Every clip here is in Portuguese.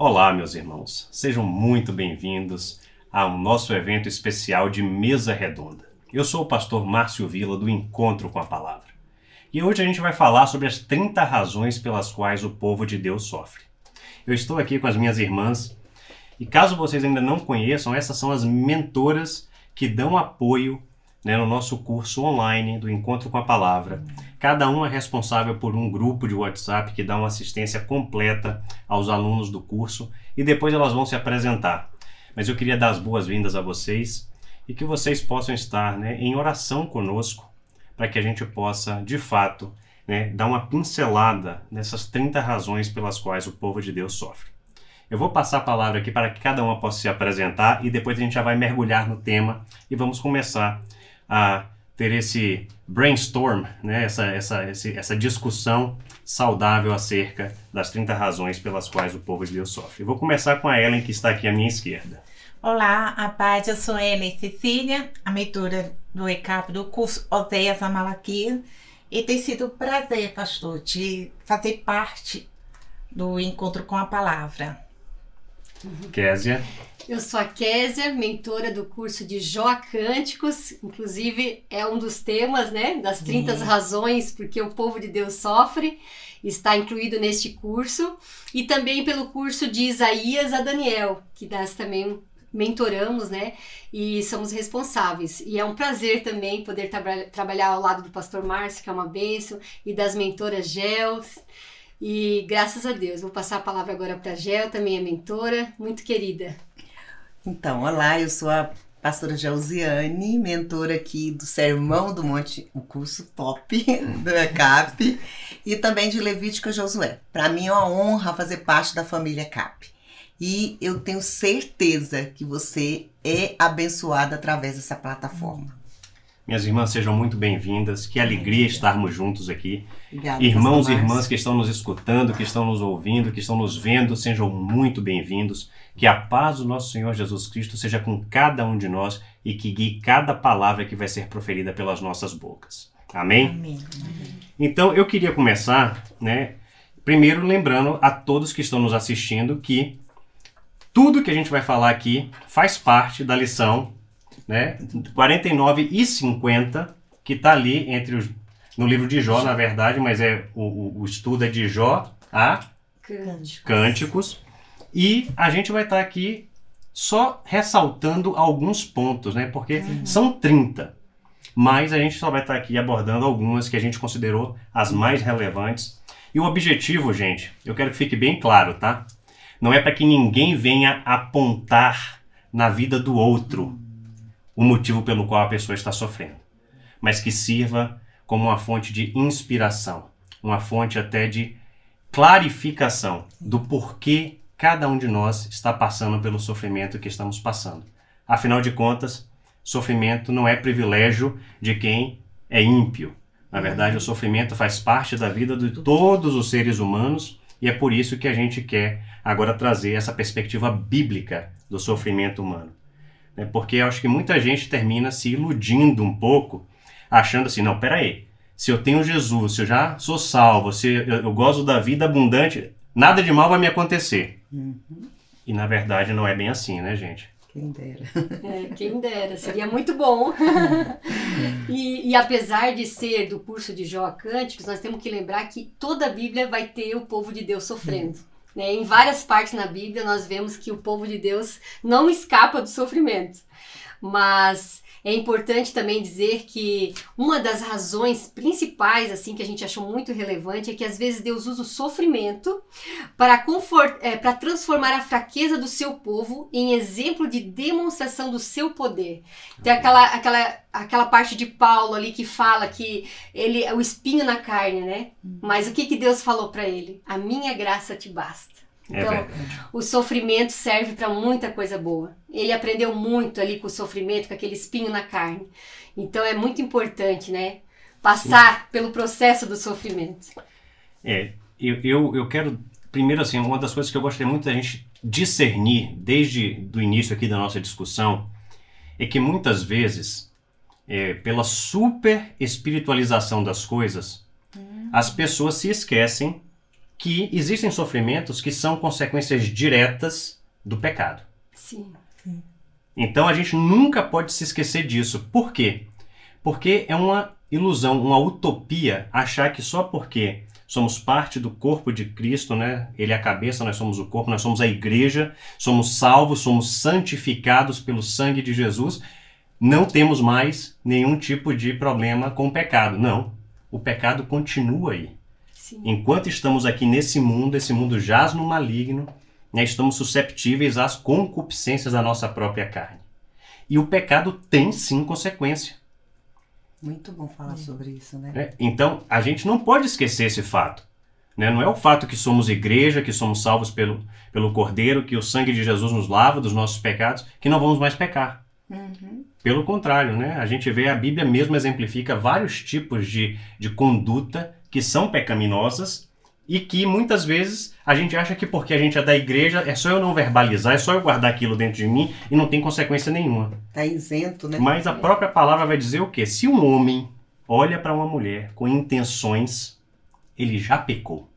Olá, meus irmãos. Sejam muito bem-vindos ao nosso evento especial de Mesa Redonda. Eu sou o pastor Márcio Vila, do Encontro com a Palavra. E hoje a gente vai falar sobre as 30 razões pelas quais o povo de Deus sofre. Eu estou aqui com as minhas irmãs e, caso vocês ainda não conheçam, essas são as mentoras que dão apoio no nosso curso online do Encontro com a Palavra. Cada uma é responsável por um grupo de WhatsApp que dá uma assistência completa aos alunos do curso e depois elas vão se apresentar. Mas eu queria dar as boas-vindas a vocês e que vocês possam estar em oração conosco para que a gente possa, de fato, dar uma pincelada nessas 30 razões pelas quais o povo de Deus sofre. Eu vou passar a palavra aqui para que cada uma possa se apresentar e depois a gente já vai mergulhar no tema e vamos começar a ter esse brainstorm, essa discussão saudável acerca das 30 razões pelas quais o povo de Deus sofre. Eu vou começar com a Ellen, que está aqui à minha esquerda. Olá, a paz, eu sou Ellen Cecília, a mentora do ECAP do curso Oséias a Malaquias, e tem sido um prazer, pastor, de fazer parte do Encontro com a Palavra. Késia. Eu sou a Késia, mentora do curso de Jó Cânticos, inclusive é um dos temas, das 30 razões porque o povo de Deus sofre, está incluído neste curso, e também pelo curso de Isaías a Daniel, que nós também mentoramos, e somos responsáveis. E é um prazer também poder trabalhar ao lado do pastor Márcio, que é uma bênção, e das mentoras Gels. E graças a Deus, vou passar a palavra agora para a Gel, também é mentora, muito querida. Então, olá, eu sou a pastora Gelsiane, mentora aqui do Sermão do Monte, o curso top do ECAP, e também de Levítico a Josué. Para mim é uma honra fazer parte da família ECAP. E eu tenho certeza que você é abençoada através dessa plataforma. Minhas irmãs, sejam muito bem-vindas. Que alegria estarmos juntos aqui. Obrigada, Irmãos e irmãs que estão nos escutando, que estão nos ouvindo, que estão nos vendo, sejam muito bem-vindos. Que a paz do nosso Senhor Jesus Cristo seja com cada um de nós e que guie cada palavra que vai ser proferida pelas nossas bocas. Amém? Amém. Então, eu queria começar, primeiro lembrando a todos que estão nos assistindo que tudo que a gente vai falar aqui faz parte da lição 49 e 50, que está ali no livro de Jó, na verdade, mas o estudo é de Jó a Cânticos. E a gente vai estar aqui só ressaltando alguns pontos, porque são 30. Mas a gente só vai estar aqui abordando algumas que a gente considerou as mais relevantes. E o objetivo, gente, eu quero que fique bem claro, tá? Não é para que ninguém venha apontar na vida do outro o motivo pelo qual a pessoa está sofrendo, mas que sirva como uma fonte de inspiração, uma fonte até de clarificação do porquê cada um de nós está passando pelo sofrimento que estamos passando. Afinal de contas, sofrimento não é privilégio de quem é ímpio. Na verdade, o sofrimento faz parte da vida de todos os seres humanos e é por isso que a gente quer agora trazer essa perspectiva bíblica do sofrimento humano. Porque eu acho que muita gente termina se iludindo um pouco, achando assim, não, peraí, se eu tenho Jesus, se eu já sou salvo, se eu gozo da vida abundante, nada de mal vai me acontecer. E na verdade não é bem assim, gente? Quem dera. Quem dera, seria muito bom. E apesar de ser do curso de Jó Cânticos, nós temos que lembrar que toda a Bíblia vai ter o povo de Deus sofrendo. Em várias partes na Bíblia nós vemos que o povo de Deus não escapa do sofrimento. Mas é importante também dizer que uma das razões principais que a gente achou muito relevante é que às vezes Deus usa o sofrimento para transformar a fraqueza do seu povo em exemplo de demonstração do seu poder. Tem aquela parte de Paulo ali que fala que ele é o espinho na carne, Mas o que Deus falou para ele? A minha graça te basta. Então, o sofrimento serve para muita coisa boa. Ele aprendeu muito ali com o sofrimento, com aquele espinho na carne. Então, é muito importante, passar pelo processo do sofrimento. Eu quero, primeiro, uma das coisas que eu gostaria muito da gente discernir desde o início aqui da nossa discussão é que muitas vezes, pela super espiritualização das coisas, as pessoas se esquecem que existem sofrimentos que são consequências diretas do pecado. Sim. Então a gente nunca pode se esquecer disso. Por quê? Porque é uma ilusão, uma utopia achar que só porque somos parte do corpo de Cristo, né? Ele é a cabeça, nós somos o corpo, nós somos a igreja, somos salvos, somos santificados pelo sangue de Jesus, não temos mais nenhum tipo de problema com o pecado. Não, o pecado continua aí. Sim. Enquanto estamos aqui nesse mundo, esse mundo jaz no maligno, né? Estamos susceptíveis às concupiscências da nossa própria carne. E o pecado tem sim consequência. Muito bom falar sobre isso, né? Então, a gente não pode esquecer esse fato. Né? Não é o fato que somos igreja, que somos salvos pelo Cordeiro, que o sangue de Jesus nos lava dos nossos pecados, que não vamos mais pecar. Pelo contrário, né? A gente vê, a Bíblia mesmo exemplifica vários tipos de conduta que são pecaminosas e que muitas vezes a gente acha que porque a gente é da igreja é só eu não verbalizar, é só eu guardar aquilo dentro de mim e não tem consequência nenhuma. Tá isento, né? Mas a própria palavra vai dizer o quê? Se um homem olha para uma mulher com intenções, ele já pecou.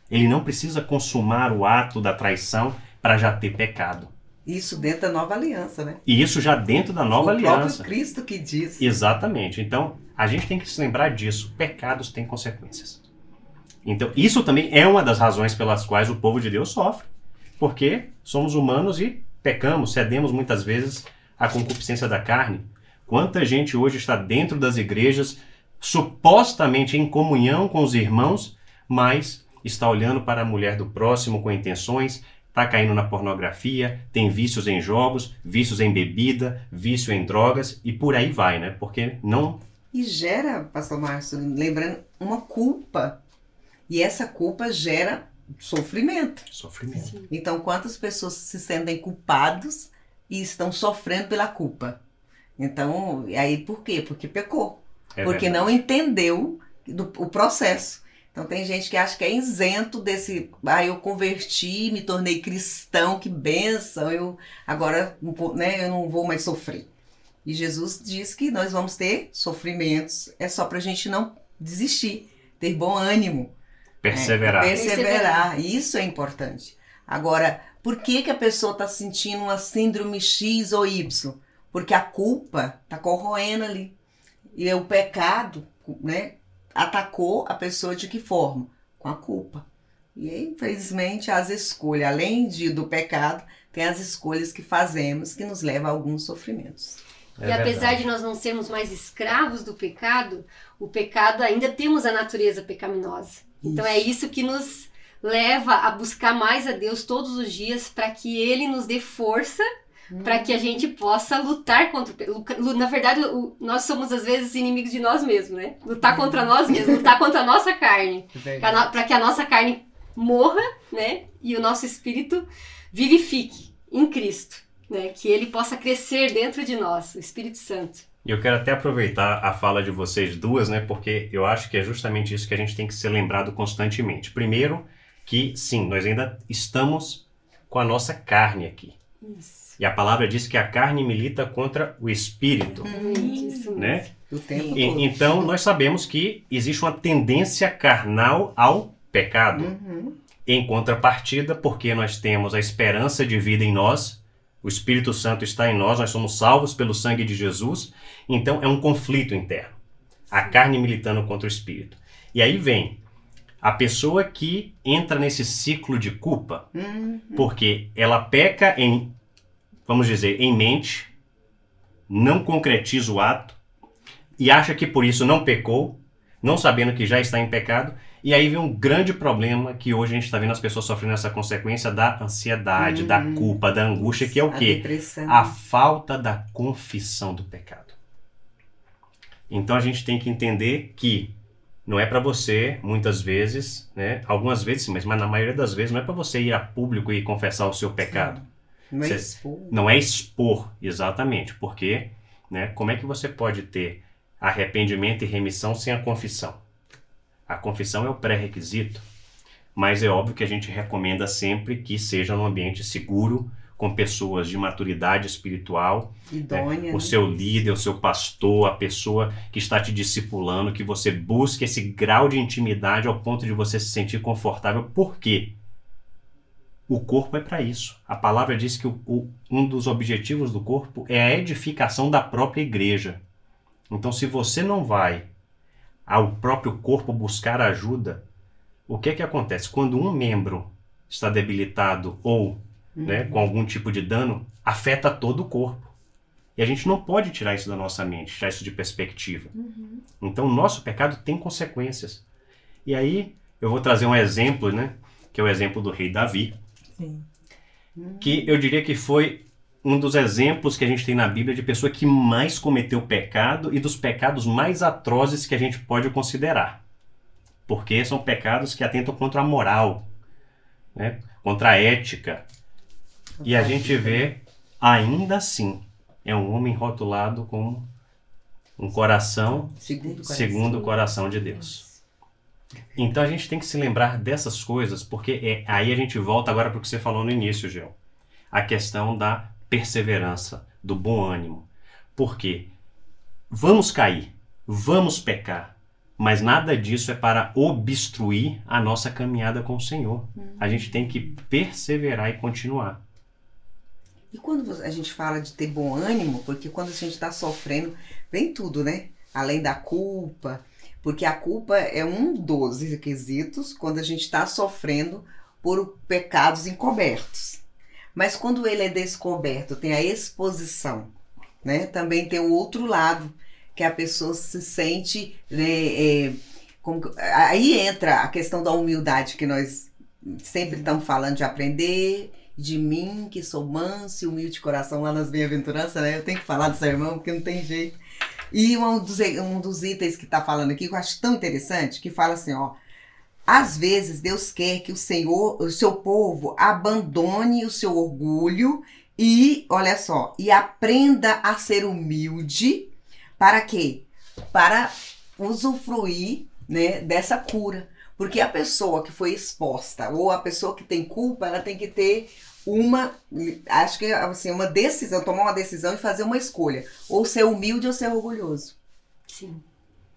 Ele não precisa consumar o ato da traição para já ter pecado. Isso dentro da nova aliança, né? E isso já dentro da nova aliança. O próprio Cristo que diz. Exatamente. Então, a gente tem que se lembrar disso. Pecados têm consequências. Então, isso também é uma das razões pelas quais o povo de Deus sofre. Porque somos humanos e pecamos, cedemos muitas vezes à concupiscência da carne. Quanta gente hoje está dentro das igrejas, supostamente em comunhão com os irmãos, mas está olhando para a mulher do próximo com intenções, está caindo na pornografia, tem vícios em jogos, vícios em bebida, vício em drogas e por aí vai, né? Porque não... E gera, pastor Márcio, lembrando, uma culpa. E essa culpa gera sofrimento. Sofrimento. Sim. Então, quantas pessoas se sentem culpados e estão sofrendo pela culpa? Então, aí por quê? Porque pecou. Porque não entendeu o processo. Então, tem gente que acha que é isento desse... eu converti, me tornei cristão, que bênção, agora né, eu não vou mais sofrer. E Jesus diz que nós vamos ter sofrimentos, é só pra gente não desistir, ter bom ânimo. Perseverar. Perseverar, isso é importante. Agora, por que a pessoa está sentindo uma síndrome X ou Y? Porque a culpa está corroendo ali. E o pecado, né, atacou a pessoa de que forma? Com a culpa. E aí, infelizmente, as escolhas, além do pecado, tem as escolhas que fazemos que nos levam a alguns sofrimentos. E apesar de nós não sermos mais escravos do pecado, o pecado ainda temos a natureza pecaminosa. Então é isso que nos leva a buscar mais a Deus todos os dias para que Ele nos dê força para que a gente possa lutar contra o pecado. Na verdade, nós somos às vezes inimigos de nós mesmos, né? Lutar contra nós mesmos, lutar contra a nossa carne. Para que a nossa carne morra, né? E o nosso espírito vivifique em Cristo, né? Que Ele possa crescer dentro de nós, o Espírito Santo. E eu quero até aproveitar a fala de vocês duas, né? Porque eu acho que é justamente isso que a gente tem que ser lembrado constantemente. Primeiro, que sim, nós ainda estamos com a nossa carne aqui. Isso. E a palavra diz que a carne milita contra o espírito. Isso né? O tempo todo. Então, nós sabemos que existe uma tendência carnal ao pecado. Em contrapartida, porque nós temos a esperança de vida em nós, o Espírito Santo está em nós, nós somos salvos pelo sangue de Jesus, então é um conflito interno. A carne militando contra o Espírito. E aí vem a pessoa que entra nesse ciclo de culpa, porque ela peca em, vamos dizer, em mente, não concretiza o ato, e acha que por isso não pecou, não sabendo que já está em pecado, e aí vem um grande problema que hoje a gente está vendo as pessoas sofrendo essa consequência da ansiedade, da culpa, da angústia, que é o quê? A falta da confissão do pecado. Então a gente tem que entender que não é para você, muitas vezes, né? Algumas vezes sim, mas na maioria das vezes não é para você ir a público e confessar o seu pecado. Não é expor. Não é expor, exatamente, porque, né, como é que você pode ter arrependimento e remissão sem a confissão? A confissão é o pré-requisito, mas é óbvio que a gente recomenda sempre que seja num ambiente seguro, com pessoas de maturidade espiritual, Idônea, o né? seu líder, o seu pastor, a pessoa que está te discipulando, que você busque esse grau de intimidade ao ponto de você se sentir confortável. Por quê? O corpo é para isso. A palavra diz que um dos objetivos do corpo é a edificação da própria igreja. Então, se você não vai ao próprio corpo buscar ajuda, o que é que acontece? Quando um membro está debilitado ou com algum tipo de dano, afeta todo o corpo. E a gente não pode tirar isso da nossa mente, tirar isso de perspectiva. Então, o nosso pecado tem consequências. E aí, eu vou trazer um exemplo, que é o exemplo do rei Davi, Sim. que eu diria que foi um dos exemplos que a gente tem na Bíblia de pessoa que mais cometeu pecado e dos pecados mais atrozes que a gente pode considerar. Porque são pecados que atentam contra a moral, contra a ética. E a gente vê, ainda assim, é um homem rotulado como um coração segundo o coração de Deus. Então a gente tem que se lembrar dessas coisas, porque aí a gente volta agora para o que você falou no início, Gel. A questão da perseverança, do bom ânimo. Porque vamos cair, vamos pecar, mas nada disso é para obstruir a nossa caminhada com o Senhor. A gente tem que perseverar e continuar. E quando a gente fala de ter bom ânimo, porque quando a gente está sofrendo, vem tudo, né? Além da culpa, porque a culpa é um dos requisitos quando a gente está sofrendo por pecados encobertos. Mas quando ele é descoberto, tem a exposição, né? Também tem o outro lado, que a pessoa se sente... aí entra a questão da humildade, que nós sempre estamos falando de aprender... De mim, que sou manso e humilde de coração, lá nas bem-aventuranças, né? Eu tenho que falar do sermão, porque não tem jeito. E um dos itens que está falando aqui, que eu acho tão interessante, que fala assim, às vezes Deus quer que o seu povo abandone o seu orgulho e, olha só, e aprenda a ser humilde, para quê? Para usufruir, né, dessa cura. Porque a pessoa que foi exposta, ou a pessoa que tem culpa, ela tem que ter acho que assim, uma decisão, tomar uma decisão e fazer uma escolha. Ou ser humilde ou ser orgulhoso. Sim.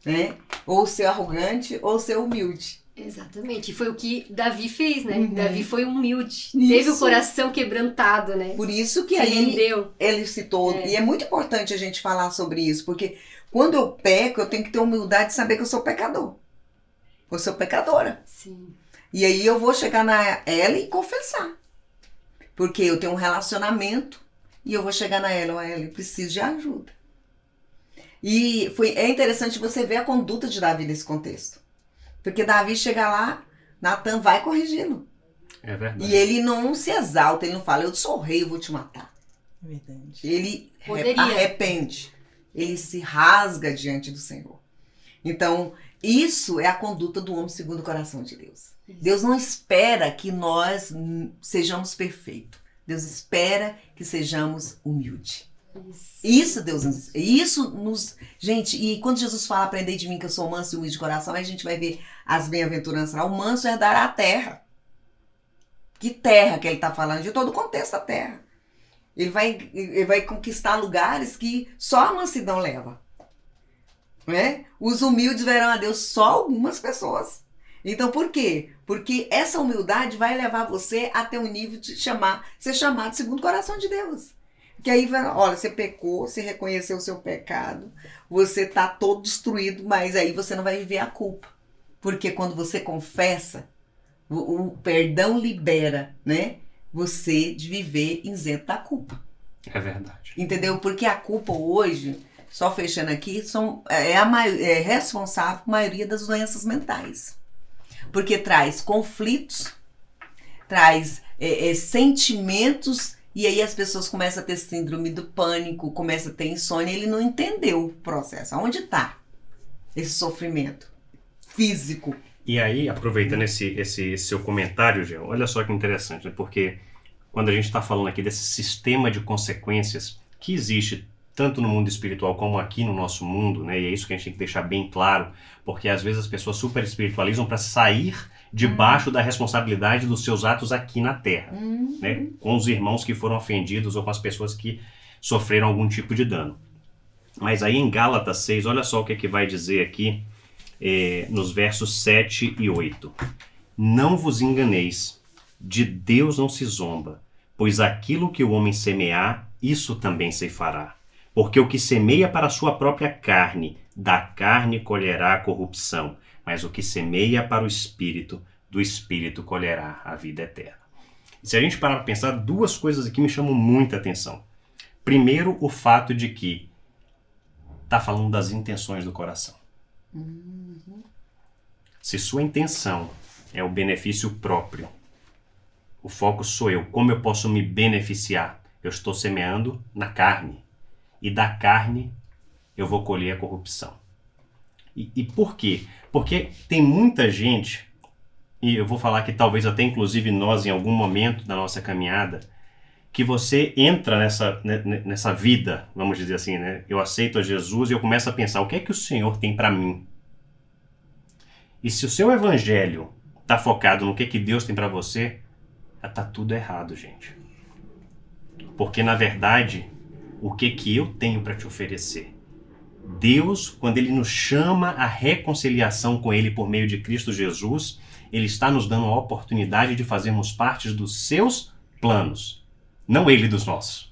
Né? Ou ser arrogante ou ser humilde. Exatamente. E foi o que Davi fez, né? Davi foi humilde. Isso. Teve o coração quebrantado, né? Por isso que Se aí rendeu. ele citou. E é muito importante a gente falar sobre isso. Porque quando eu peco, eu tenho que ter humildade de saber que eu sou pecador. Eu sou pecadora. Sim. E aí eu vou chegar ela e confessar. Porque eu tenho um relacionamento e eu vou chegar na ela, eu preciso de ajuda. E é interessante você ver a conduta de Davi nesse contexto. Porque Davi chega lá, Natan vai corrigindo. É verdade. E ele não se exalta, ele não fala, eu sou rei, eu vou te matar. É verdade. Ele Poderia. arrepende. Ele se rasga diante do Senhor. Então, isso é a conduta do homem segundo o coração de Deus. Deus não espera que nós sejamos perfeitos. Deus espera que sejamos humildes. Isso Deus nos... Gente, e quando Jesus fala, aprendei de mim que eu sou manso e humilde de coração, aí a gente vai ver as bem-aventuranças lá. O manso herdará a terra. Que terra que ele está falando? De todo o contexto da terra. Ele vai conquistar lugares que só a mansidão leva. Né? Os humildes verão a Deus, só algumas pessoas. Então por quê? Porque essa humildade vai levar você a ter um nível de ser chamado segundo o coração de Deus. Que aí, olha, você pecou, você reconheceu o seu pecado, você está todo destruído, mas aí você não vai viver a culpa. Porque quando você confessa, o perdão libera, né, você de viver isento da culpa. É verdade. Entendeu? Porque a culpa hoje... Só fechando aqui, é responsável por maioria das doenças mentais. Porque traz conflitos, traz sentimentos, e aí as pessoas começam a ter síndrome do pânico, começam a ter insônia, ele não entendeu o processo. Aonde está esse sofrimento físico? E aí, aproveitando esse seu comentário, Gel, olha só que interessante, né? Porque quando a gente está falando aqui desse sistema de consequências que existe tanto no mundo espiritual como aqui no nosso mundo, né? E é isso que a gente tem que deixar bem claro, porque às vezes as pessoas super espiritualizam para sair debaixo da responsabilidade dos seus atos aqui na terra, né? Com os irmãos que foram ofendidos ou com as pessoas que sofreram algum tipo de dano. Mas aí em Gálatas 6, olha só o que é que vai dizer aqui, nos versos 7 e 8. Não vos enganeis, de Deus não se zomba, pois aquilo que o homem semear, isso também ceifará. Porque o que semeia para a sua própria carne, da carne colherá a corrupção, mas o que semeia para o Espírito, do Espírito colherá a vida eterna. E se a gente parar para pensar, duas coisas aqui me chamam muita atenção. Primeiro, o fato de que está falando das intenções do coração. Se sua intenção é o benefício próprio, o foco sou eu, como eu posso me beneficiar? Eu estou semeando na carne. E da carne eu vou colher a corrupção. E por quê? Porque tem muita gente, e eu vou falar que talvez até inclusive nós em algum momento da nossa caminhada, que você entra nessa vida, vamos dizer assim, né? Eu aceito a Jesus e eu começo a pensar, o que é que o Senhor tem para mim? E se o seu evangelho está focado no que Deus tem para você, está tudo errado, gente. Porque, na verdade, o que eu tenho para te oferecer? Deus, quando Ele nos chama à reconciliação com Ele por meio de Cristo Jesus, Ele está nos dando a oportunidade de fazermos parte dos seus planos, não Ele dos nossos.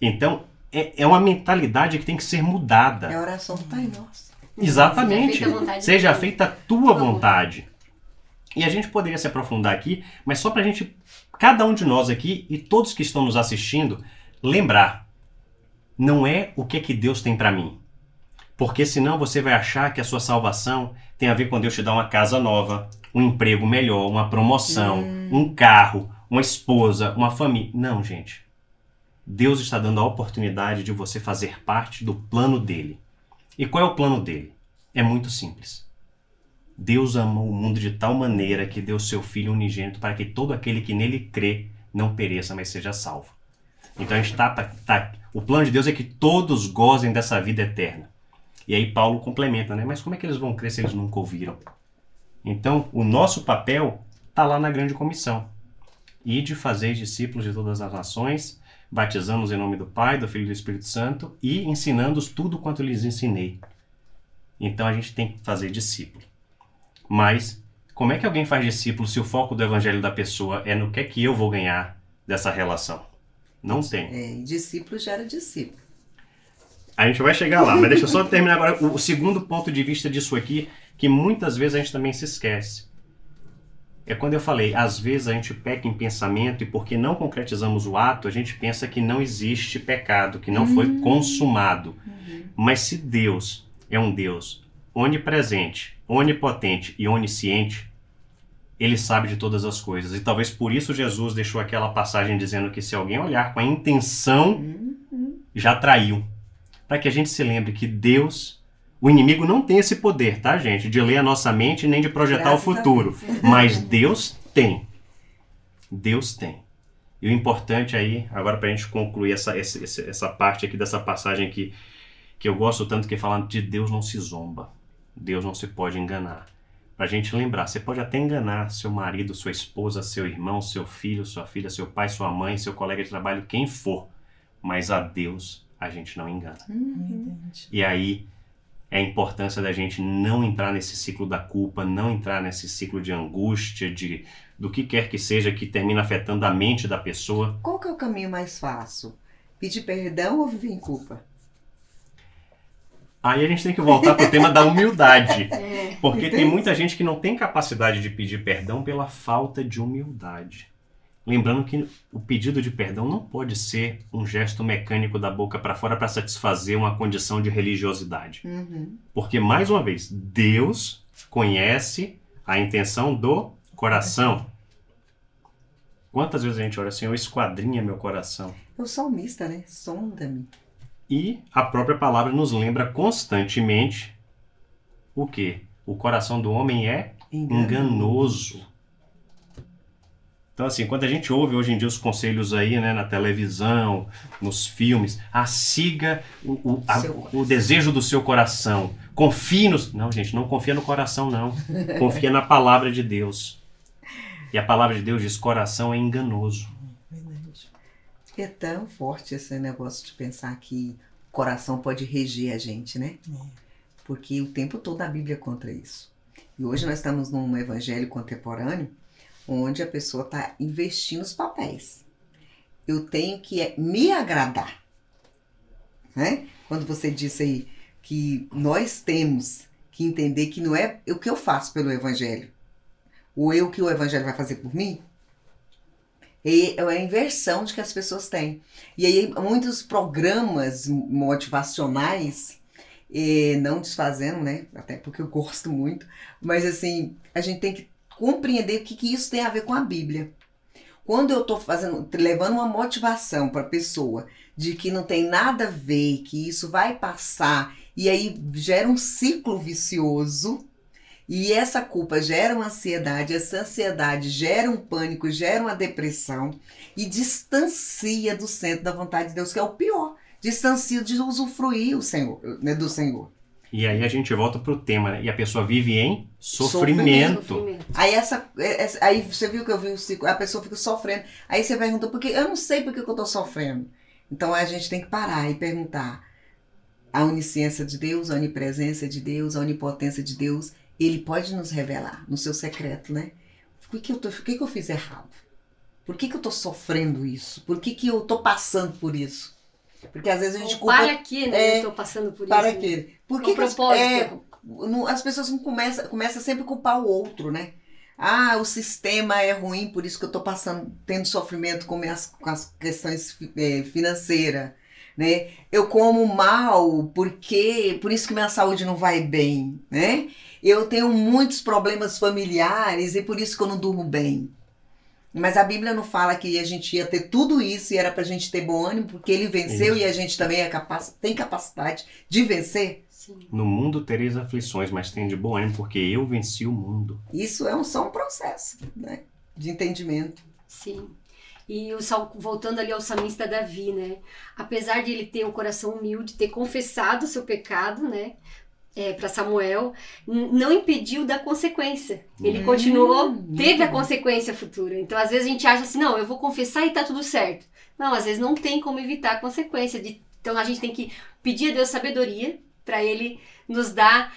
Então, é uma mentalidade que tem que ser mudada. É a oração do Pai Nosso. Exatamente. Seja feita a tua vontade. E a gente poderia se aprofundar aqui, mas só para a gente, cada um de nós aqui e todos que estão nos assistindo, lembrar, não é o que Deus tem para mim. Porque senão você vai achar que a sua salvação tem a ver com Deus te dar uma casa nova, um emprego melhor, uma promoção, um carro, uma esposa, uma família. Não, gente. Deus está dando a oportunidade de você fazer parte do plano dele. E qual é o plano dele? É muito simples. Deus amou o mundo de tal maneira que deu seu Filho unigênito para que todo aquele que nele crê não pereça, mas seja salvo. Então a gente o plano de Deus é que todos gozem dessa vida eterna. E aí Paulo complementa, né? Mas como é que eles vão crer se eles nunca ouviram? Então o nosso papel está lá na grande comissão. Ide fazer discípulos de todas as nações, batizando-os em nome do Pai, do Filho e do Espírito Santo e ensinando-os tudo quanto lhes ensinei. Então a gente tem que fazer discípulo. Mas como é que alguém faz discípulo se o foco do evangelho da pessoa é no que eu vou ganhar dessa relação? Não tem. Discípulo gera discípulo. A gente vai chegar lá, mas deixa eu só terminar agora o segundo ponto de vista disso aqui, que muitas vezes a gente também se esquece. É quando eu falei, às vezes a gente peca em pensamento e porque não concretizamos o ato, a gente pensa que não existe pecado, que não foi consumado. Mas se Deus é um Deus onipresente, onipotente e onisciente, ele sabe de todas as coisas. E talvez por isso Jesus deixou aquela passagem dizendo que se alguém olhar com a intenção, já traiu. Para que a gente se lembre que Deus, o inimigo não tem esse poder, tá, gente? De ler a nossa mente nem de projetar o futuro. Mas Deus tem. Deus tem. E o importante aí, agora para a gente concluir essa parte aqui dessa passagem aqui, que eu gosto tanto, que fala de Deus não se zomba. Deus não se pode enganar. Para a gente lembrar, você pode até enganar seu marido, sua esposa, seu irmão, seu filho, sua filha, seu pai, sua mãe, seu colega de trabalho, quem for. Mas a Deus a gente não engana. E aí é a importância da gente não entrar nesse ciclo da culpa, não entrar nesse ciclo de angústia, do que quer que seja que termina afetando a mente da pessoa. Qual que é o caminho mais fácil? Pedir perdão ou viver em culpa? Aí a gente tem que voltar para o tema da humildade. Porque tem muita gente que não tem capacidade de pedir perdão pela falta de humildade. Lembrando que o pedido de perdão não pode ser um gesto mecânico da boca para fora para satisfazer uma condição de religiosidade. Porque, mais uma vez, Deus conhece a intenção do coração. Quantas vezes a gente ora, Senhor, esquadrinha meu coração? É o salmista, né? Sonda-me. E a própria palavra nos lembra constantemente o quê? O coração do homem é enganoso. Então, assim, quando a gente ouve hoje em dia os conselhos aí, né, na televisão, nos filmes, siga o desejo do seu coração. Confie nos... Não, gente, não confia no coração, não. Confia na palavra de Deus. E a palavra de Deus diz, coração é enganoso. Verdade. É tão forte esse negócio de pensar que o coração pode reger a gente, né? Porque o tempo todo a Bíblia é contra isso. E hoje nós estamos num evangelho contemporâneo onde a pessoa está investindo os papéis. Eu tenho que me agradar. Né? Quando você disse aí que nós temos que entender que não é o que eu faço pelo evangelho, ou o que o evangelho vai fazer por mim, é a inversão de que as pessoas têm. E aí muitos programas motivacionais, não desfazendo, né? Até porque eu gosto muito, mas assim, a gente tem que compreender o que isso tem a ver com a Bíblia. Quando eu estou levando uma motivação para a pessoa de que não tem nada a ver, que isso vai passar, e aí gera um ciclo vicioso, e essa culpa gera uma ansiedade, essa ansiedade gera um pânico, gera uma depressão, e distancia do centro da vontade de Deus, que é o pior. Distancia de usufruir o Senhor, né, do Senhor. E aí a gente volta pro tema, né? E a pessoa vive em sofrimento. Aí você viu que eu vi o ciclo, a pessoa fica sofrendo. Aí você pergunta, porque eu não sei por que eu tô sofrendo. Então a gente tem que parar e perguntar. A onisciência de Deus, a onipresença de Deus, a onipotência de Deus, Ele pode nos revelar no seu secreto, né? Por que eu fiz errado? Por que eu tô sofrendo isso? Por que eu tô passando por isso? Porque às vezes a gente culpa... Para quê, né? Eu tô passando por para isso. Para quê? Né? Por que propósito? As pessoas não começam sempre a culpar o outro, né? O sistema é ruim, por isso que eu tô tendo sofrimento com as questões financeiras, né? Eu como mal, por isso que minha saúde não vai bem, né? Eu tenho muitos problemas familiares e por isso que eu não durmo bem. Mas a Bíblia não fala que a gente ia ter tudo isso e era pra gente ter bom ânimo, porque Ele venceu e a gente também tem capacidade de vencer. Sim. No mundo tereis aflições, mas tem de bom ânimo, porque eu venci o mundo. Isso só um processo, né, de entendimento. Sim. E voltando ali ao salmista Davi, né? Apesar de ele ter um coração humilde, ter confessado o seu pecado, né? Para Samuel, não impediu da consequência. Ele continuou, teve a consequência futura. Então, às vezes a gente acha assim, não, eu vou confessar e tá tudo certo. Não, às vezes não tem como evitar a consequência. Então, a gente tem que pedir a Deus sabedoria para Ele nos dar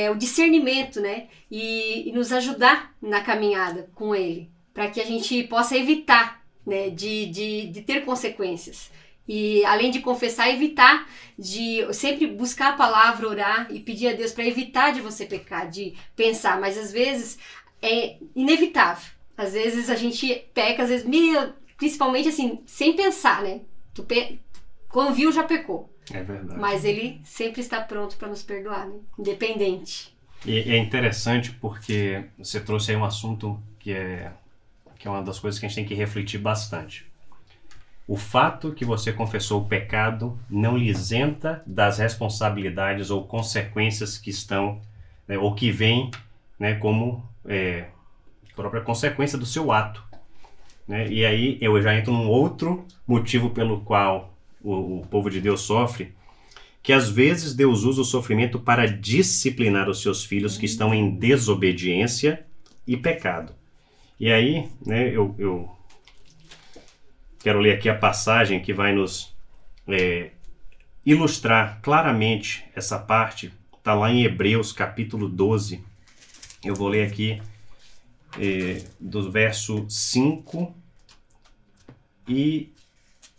o discernimento, né? E nos ajudar na caminhada com Ele, para que a gente possa evitar, né, de ter consequências. E além de confessar, evitar de sempre buscar a palavra, orar e pedir a Deus para evitar de você pecar, de pensar. Mas às vezes é inevitável. Às vezes a gente peca, às vezes, principalmente assim, sem pensar, né? Quando viu, já pecou. É verdade. Mas Ele sempre está pronto para nos perdoar, né? Independente. E é interessante porque você trouxe aí um assunto que é uma das coisas que a gente tem que refletir bastante. O fato que você confessou o pecado não lhe isenta das responsabilidades ou consequências que estão, né, ou que vêm, né, como própria consequência do seu ato. Né? E aí eu já entro num outro motivo pelo qual o povo de Deus sofre, que às vezes Deus usa o sofrimento para disciplinar os seus filhos que estão em desobediência e pecado. E aí, né, eu quero ler aqui a passagem que vai nos ilustrar claramente essa parte. Está lá em Hebreus, capítulo 12. Eu vou ler aqui do verso 5 e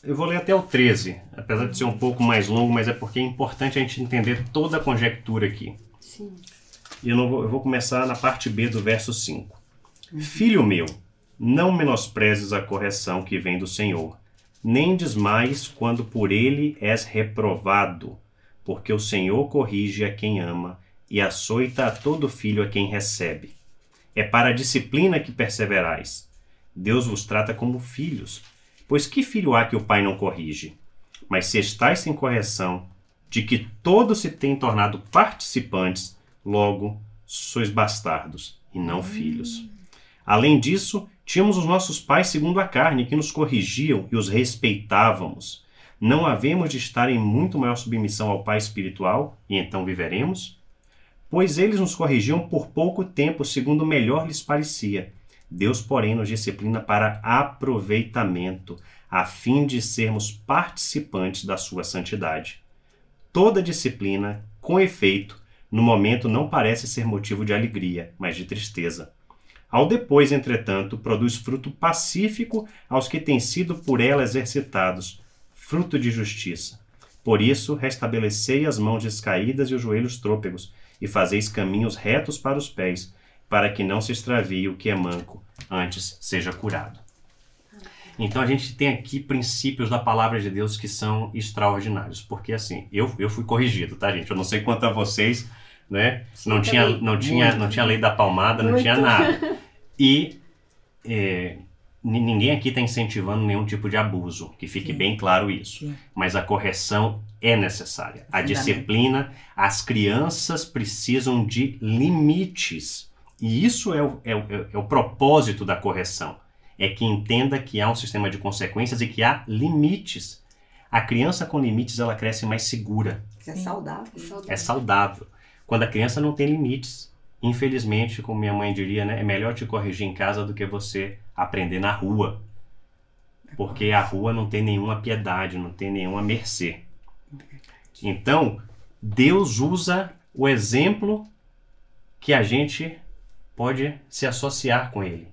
eu vou ler até o 13. Apesar de ser um pouco mais longo, mas é porque é importante a gente entender toda a conjectura aqui. Sim. E eu vou começar na parte B do verso 5. Filho meu, não menosprezes a correção que vem do Senhor, nem desmaies quando por ele és reprovado, porque o Senhor corrige a quem ama e açoita a todo filho a quem recebe. É para a disciplina que perseverais. Deus vos trata como filhos, pois que filho há que o pai não corrige? Mas se estáis sem correção, de que todos se têm tornado participantes, logo sois bastardos e não filhos. Além disso, Tínhamos os nossos pais segundo a carne, que nos corrigiam e os respeitávamos. Não havemos de estar em muito maior submissão ao Pai espiritual, e então viveremos? Pois eles nos corrigiam por pouco tempo, segundo melhor lhes parecia. Deus, porém, nos disciplina para aproveitamento, a fim de sermos participantes da sua santidade. Toda disciplina, com efeito, no momento não parece ser motivo de alegria, mas de tristeza. Ao depois, entretanto, produz fruto pacífico aos que têm sido por ela exercitados, fruto de justiça. Por isso, restabelecei as mãos descaídas e os joelhos trôpegos, e fazeis caminhos retos para os pés, para que não se extravie o que é manco, antes seja curado. Então a gente tem aqui princípios da palavra de Deus que são extraordinários, porque assim, eu fui corrigido, tá, gente? Eu não sei quanto a vocês, né? Não tinha lei da palmada, não tinha nada. E ninguém aqui está incentivando nenhum tipo de abuso, que fique bem claro isso. Sim. Mas a correção é necessária. A disciplina, as crianças precisam de limites. E isso é o propósito da correção. É que entenda que há um sistema de consequências e que há limites. A criança com limites, ela cresce mais segura. É saudável. É saudável. Quando a criança não tem limites, infelizmente, como minha mãe diria, né, é melhor te corrigir em casa do que você aprender na rua. Porque a rua não tem nenhuma piedade, não tem nenhuma mercê. Então, Deus usa o exemplo que a gente pode se associar com ele.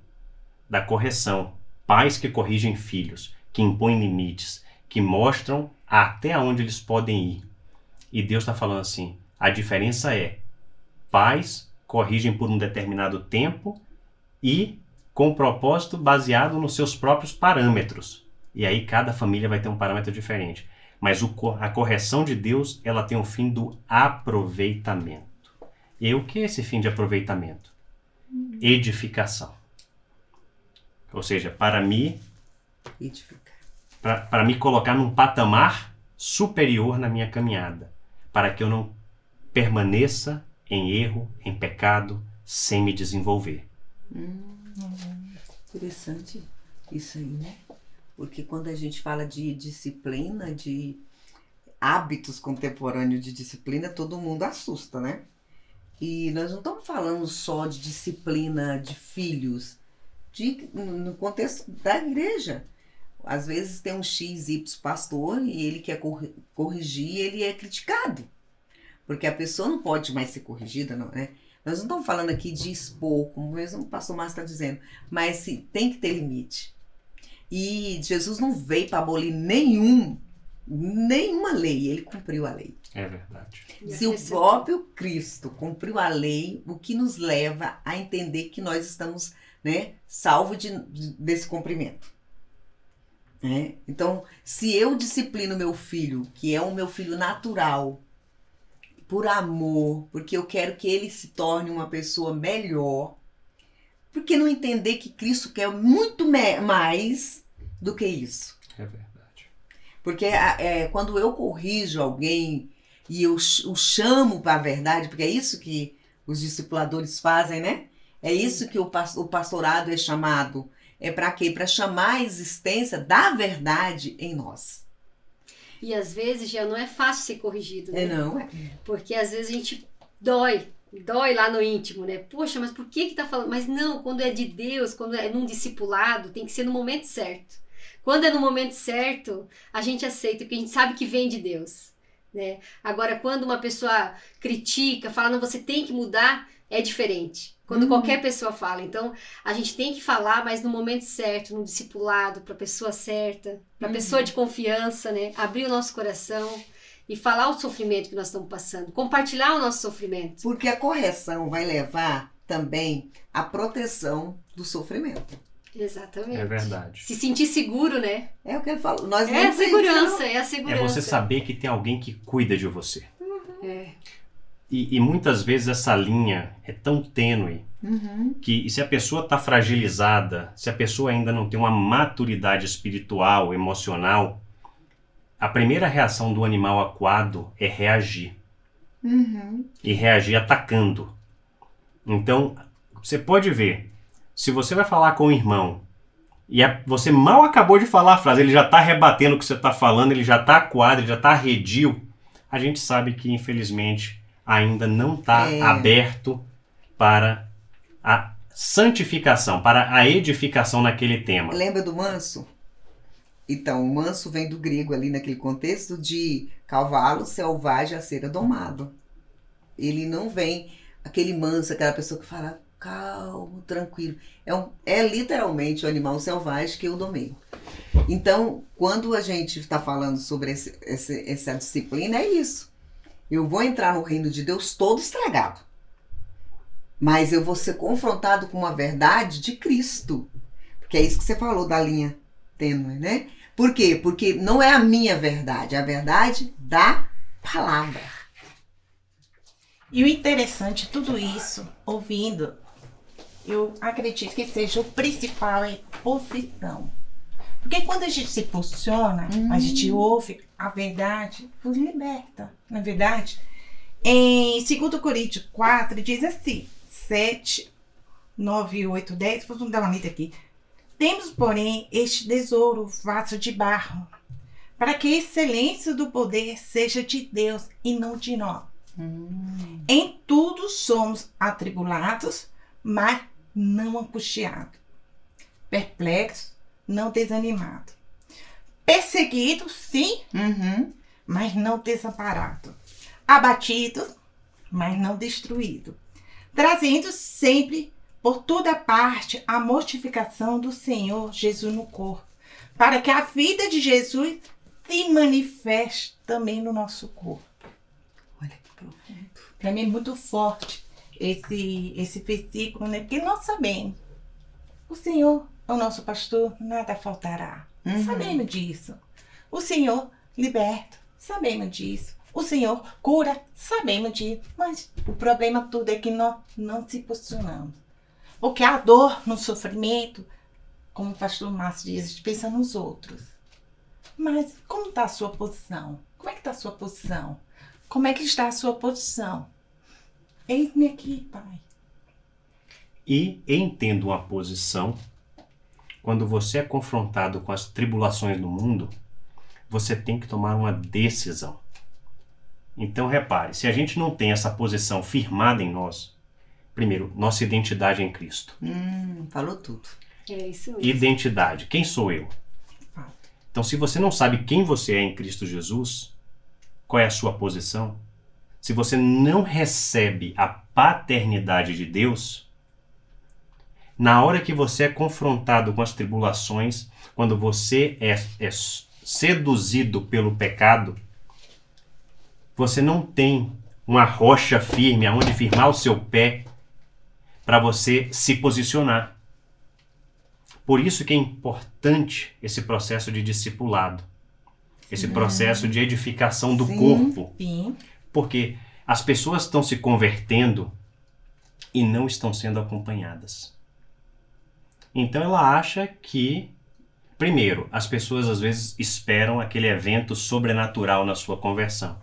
Da correção. Pais que corrigem filhos, que impõem limites, que mostram até onde eles podem ir. E Deus está falando assim, a diferença é, pais corrigem por um determinado tempo e com propósito baseado nos seus próprios parâmetros. E aí cada família vai ter um parâmetro diferente. Mas a correção de Deus, ela tem o fim do aproveitamento. E o que é esse fim de aproveitamento? Edificação. Ou seja, para me colocar num patamar superior na minha caminhada, para que eu não permaneça em erro, em pecado, sem me desenvolver. Interessante isso aí, né? Porque quando a gente fala de disciplina, de hábitos contemporâneos de disciplina, todo mundo assusta, né? E nós não estamos falando só de disciplina de filhos, no contexto da igreja. Às vezes tem um XY pastor e ele quer corrigir, ele é criticado. Porque a pessoa não pode mais ser corrigida, não, né? Nós não estamos falando aqui de expor, como mesmo o pastor Márcio está dizendo, mas tem que ter limite. E Jesus não veio para abolir nenhuma lei, ele cumpriu a lei. É verdade. Se o próprio Cristo cumpriu a lei, o que nos leva a entender que nós estamos, né, salvos desse cumprimento. Né? Então, se eu disciplino meu filho, que é o meu filho natural, por amor, porque eu quero que ele se torne uma pessoa melhor, por que não entender que Cristo quer muito mais do que isso? É verdade. Porque quando eu corrijo alguém e eu o chamo para a verdade, porque é isso que os discipuladores fazem, né? É isso que o pastorado é chamado. É para quê? Para chamar a existência da verdade em nós. E às vezes já não é fácil ser corrigido, né? Não. Porque às vezes a gente dói lá no íntimo, né? Poxa, mas por que tá falando? Mas não, quando é de Deus, quando é num discipulado, tem que ser no momento certo. Quando é no momento certo, a gente aceita, porque a gente sabe que vem de Deus, né? Agora, quando uma pessoa critica, fala, não, você tem que mudar, é diferente. Quando qualquer pessoa fala. Então, a gente tem que falar, mas no momento certo, no discipulado, para a pessoa certa, para a pessoa de confiança, né? Abrir o nosso coração e falar o sofrimento que nós estamos passando, compartilhar o nosso sofrimento. Porque a correção vai levar também à proteção do sofrimento. Exatamente. É verdade. Se sentir seguro, né? É o que ele falou. Nós é a segurança, é a segurança. É você saber que tem alguém que cuida de você. É. E muitas vezes essa linha é tão tênue que se a pessoa está fragilizada, se a pessoa ainda não tem uma maturidade espiritual, emocional, a primeira reação do animal aquado é reagir. E reagir atacando. Então, você pode ver, se você vai falar com o irmão E você mal acabou de falar a frase, ele já está rebatendo o que você está falando, ele já está quadro, ele já está arredio. A gente sabe que, infelizmente, ainda não está aberto para a santificação, para a edificação naquele tema. Lembra do manso? Então, o manso vem do grego ali naquele contexto de cavalo selvagem a ser domado. Ele não vem aquele manso, aquela pessoa que fala calmo, tranquilo. É literalmente o animal selvagem que eu domei. Então, quando a gente está falando sobre essa disciplina, é isso. Eu vou entrar no reino de Deus todo estragado. Mas eu vou ser confrontado com uma verdade de Cristo. Porque é isso que você falou da linha tênue, né? Por quê? Porque não é a minha verdade, é a verdade da palavra. E o interessante, tudo isso, ouvindo, eu acredito que seja o principal é posição. Porque quando a gente se posiciona, a gente ouve a verdade, nos liberta. Na verdade, em 2 Coríntios 4, diz assim, 7, 9, 8, 10, vamos dar uma lida aqui. Temos, porém, este tesouro vaso de barro, para que a excelência do poder seja de Deus e não de nós. Em tudo somos atribulados, mas não angustiados. Perplexos, não desanimados. Perseguidos, sim, mas não desamparados. Abatidos, mas não destruídos. Trazendo sempre por toda parte a mortificação do Senhor Jesus no corpo, para que a vida de Jesus se manifeste também no nosso corpo. Olha que profundo. Para mim é muito forte esse versículo, né? Porque nós sabemos, o Senhor é o nosso pastor, nada faltará. Sabemos disso. O Senhor liberta, sabemos disso. O Senhor cura, sabemos disso. Mas o problema tudo é que nós não se posicionamos. Porque a dor no sofrimento, como o pastor Márcio diz, a gente pensa nos outros. Mas como está a sua posição? Como é que está a sua posição? Como é que está a sua posição? Eis-me aqui, Pai. E entendo uma posição, quando você é confrontado com as tribulações do mundo, você tem que tomar uma decisão. Então repare, se a gente não tem essa posição firmada em nós, primeiro, nossa identidade em Cristo. Falou tudo. É isso mesmo. Identidade, quem sou eu? Então se você não sabe quem você é em Cristo Jesus, qual é a sua posição? Se você não recebe a paternidade de Deus, na hora que você é confrontado com as tribulações, quando você é seduzido pelo pecado, você não tem uma rocha firme aonde firmar o seu pé para você se posicionar. Por isso que é importante esse processo de discipulado, esse processo de edificação do corpo. Sim. Porque as pessoas estão se convertendo e não estão sendo acompanhadas. Então ela acha que, primeiro, as pessoas às vezes esperam aquele evento sobrenatural na sua conversão.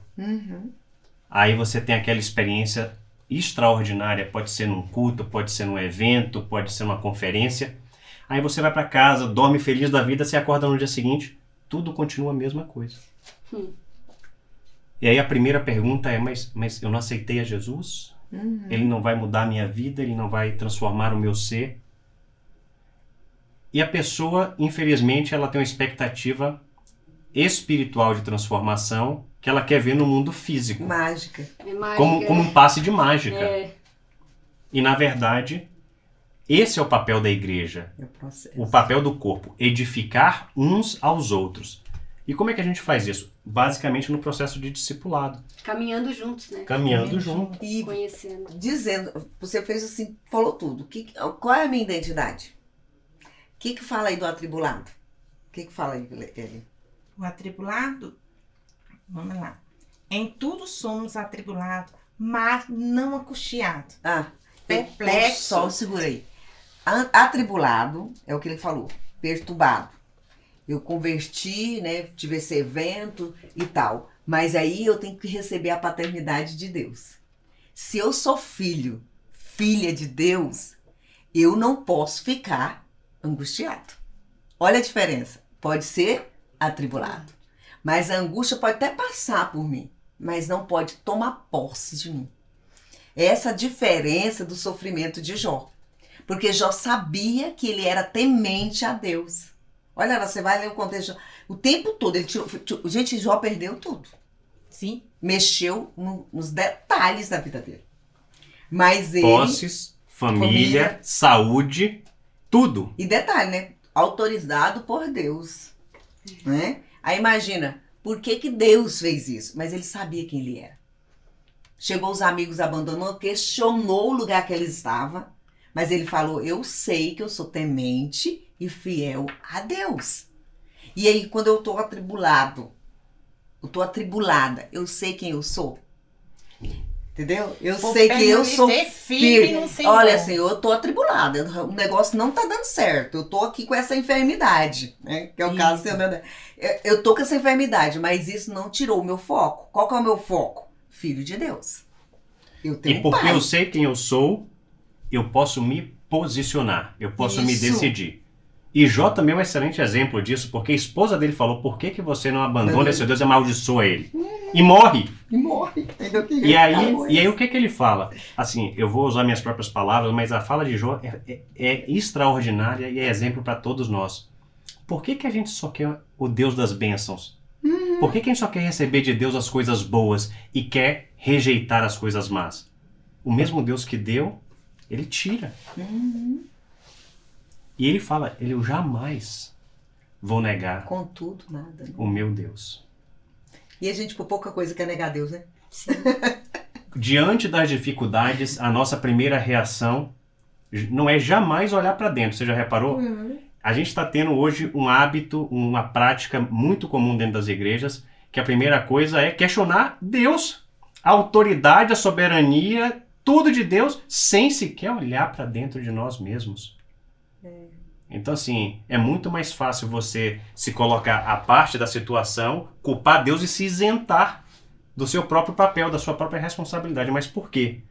Aí você tem aquela experiência extraordinária, pode ser num culto, pode ser num evento, pode ser numa conferência. Aí você vai para casa, dorme feliz da vida, se acorda no dia seguinte, tudo continua a mesma coisa. E aí a primeira pergunta é, mas eu não aceitei a Jesus? Ele não vai mudar a minha vida? Ele não vai transformar o meu ser? E a pessoa, infelizmente, ela tem uma expectativa espiritual de transformação que ela quer ver no mundo físico. Mágica. É mágica. Como um passe de mágica. É. E, na verdade, esse é o papel da igreja. É o processo. O papel do corpo. Edificar uns aos outros. E como é que a gente faz isso? Basicamente no processo de discipulado. Caminhando juntos, né? Caminhando junto. E Conhecendo. dizendo, você fez assim, falou tudo. Qual é a minha identidade? O que fala aí do atribulado? O que fala aí, ele? O atribulado, vamos lá. Em tudo somos atribulados, mas não angustiados. Perplexo. Só segura aí. Atribulado é o que ele falou. Perturbado. Eu converti, né? Tive esse evento e tal. Mas aí eu tenho que receber a paternidade de Deus. Se eu sou filha de Deus, eu não posso ficar angustiado. Olha a diferença. Pode ser atribulado. Mas a angústia pode até passar por mim, mas não pode tomar posse de mim. Essa diferença do sofrimento de Jó. Porque Jó sabia que ele era temente a Deus. Olha lá, você vai ler o contexto. O tempo todo, ele tirou. Gente, Jó perdeu tudo. Sim. Mexeu nos detalhes da vida dele. Mas ele... Posses, família, saúde, tudo. E detalhe, né? Autorizado por Deus. Né? Aí imagina, por que Deus fez isso? Mas ele sabia quem ele era. Chegou os amigos, abandonou, questionou o lugar que ele estava. Mas ele falou, eu sei que eu sou temente e fiel a Deus. E aí, quando eu tô atribulado, eu tô atribulada, eu sei quem eu sou. Entendeu? Eu sei que eu sou firme. Olha, assim, eu tô atribulada, o negócio não tá dando certo. Eu tô aqui com essa enfermidade, né? Que é o caso seu, né? Eu tô com essa enfermidade, mas isso não tirou o meu foco. Qual que é o meu foco? Filho de Deus. Eu tenho E porque pai. eu sei quem eu sou, eu posso me posicionar, eu posso me decidir. E Jó também é um excelente exemplo disso, porque a esposa dele falou, por que você não abandona esse Deus e amaldiçoa ele? E morre. E morre. E aí o que ele fala? Assim, eu vou usar minhas próprias palavras, mas a fala de Jó é extraordinária e é exemplo para todos nós. Por que a gente só quer o Deus das bênçãos? Por que a gente só quer receber de Deus as coisas boas e quer rejeitar as coisas más? O mesmo Deus que deu, ele tira. E ele fala, eu jamais vou negar Contudo, nada. Né? o meu Deus. E a gente, por pouca coisa, quer negar Deus, né? Sim. Diante das dificuldades, a nossa primeira reação não é jamais olhar para dentro. Você já reparou? A gente está tendo hoje um hábito, uma prática muito comum dentro das igrejas, que a primeira coisa é questionar Deus, a autoridade, a soberania, tudo de Deus, sem sequer olhar para dentro de nós mesmos. Então, assim, é muito mais fácil você se colocar à parte da situação, culpar Deus e se isentar do seu próprio papel, da sua própria responsabilidade. Mas por quê?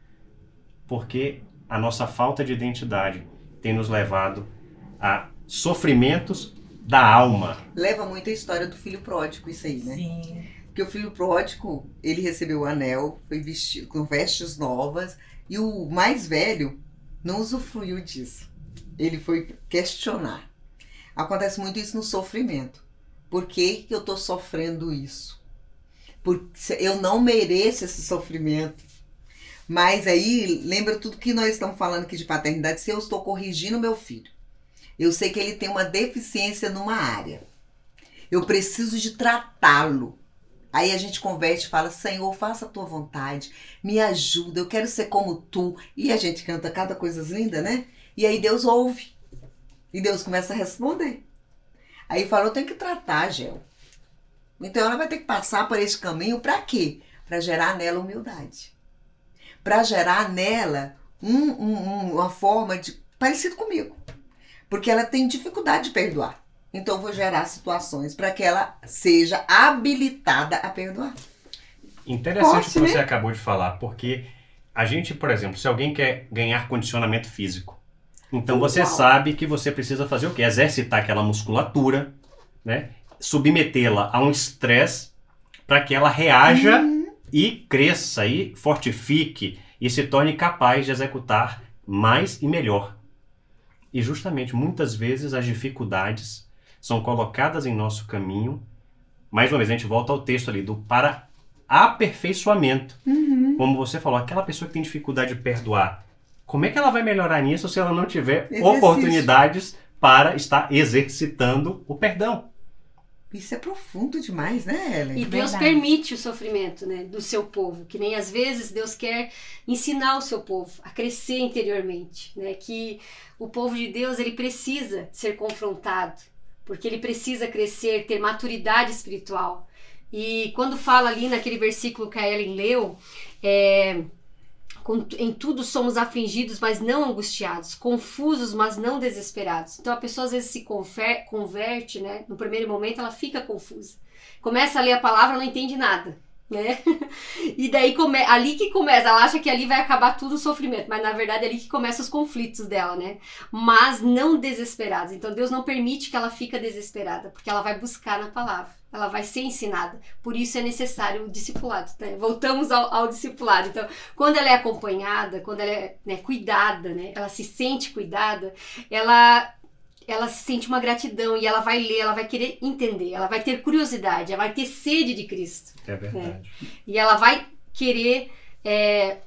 Porque a nossa falta de identidade tem nos levado a sofrimentos da alma. Leva muito a história do filho pródigo, isso aí, né? Sim. Porque o filho pródigo, ele recebeu o anel, foi vestido com vestes novas, e o mais velho não usufruiu disso. Ele foi questionar. Acontece muito isso no sofrimento. Por que eu estou sofrendo isso? Porque eu não mereço esse sofrimento. Mas aí, lembra tudo que nós estamos falando aqui de paternidade, se eu estou corrigindo meu filho. Eu sei que ele tem uma deficiência numa área. Eu preciso de tratá-lo. Aí a gente converte e fala, Senhor, faça a tua vontade, me ajuda, eu quero ser como tu. E a gente canta cada coisa linda, né? E aí Deus ouve. E Deus começa a responder. Aí fala, eu tenho que tratar, Gel. Então ela vai ter que passar por esse caminho para quê? Para gerar nela humildade. Para gerar nela uma forma de parecido comigo. Porque ela tem dificuldade de perdoar. Então eu vou gerar situações para que ela seja habilitada a perdoar. Interessante o que você acabou de falar, porque a gente, por exemplo, se alguém quer ganhar condicionamento físico, então você sabe que você precisa fazer o quê? Exercitar aquela musculatura, né? Submetê-la a um estresse para que ela reaja e cresça, e fortifique, e se torne capaz de executar mais e melhor. E justamente, muitas vezes, as dificuldades são colocadas em nosso caminho. Mais uma vez, a gente volta ao texto ali, para aperfeiçoamento. Como você falou, aquela pessoa que tem dificuldade de perdoar, como é que ela vai melhorar nisso se ela não tiver oportunidades para estar exercitando o perdão? Isso é profundo demais, né, Ellen? E Deus permite o sofrimento, né, do seu povo, que nem às vezes Deus quer ensinar o seu povo a crescer interiormente, né, que o povo de Deus, ele precisa ser confrontado, porque ele precisa crescer, ter maturidade espiritual. E quando fala ali naquele versículo que a Ellen leu, em tudo somos afligidos, mas não angustiados, confusos, mas não desesperados. Então a pessoa às vezes se converte, né? No primeiro momento ela fica confusa. Começa a ler a palavra, não entende nada. né? E daí ali que começa, ela acha que ali vai acabar tudo o sofrimento, mas na verdade é ali que começam os conflitos dela, né? Mas não desesperados. Então Deus não permite que ela fique desesperada, porque ela vai buscar na palavra, ela vai ser ensinada. Por isso é necessário o discipulado, né? Voltamos ao discipulado. Então, quando ela é acompanhada, quando ela é, né, cuidada, né? Ela se sente cuidada, ela sente uma gratidão e ela vai ler, ela vai querer entender, ela vai ter curiosidade, ela vai ter sede de Cristo. É verdade. Né? E ela vai querer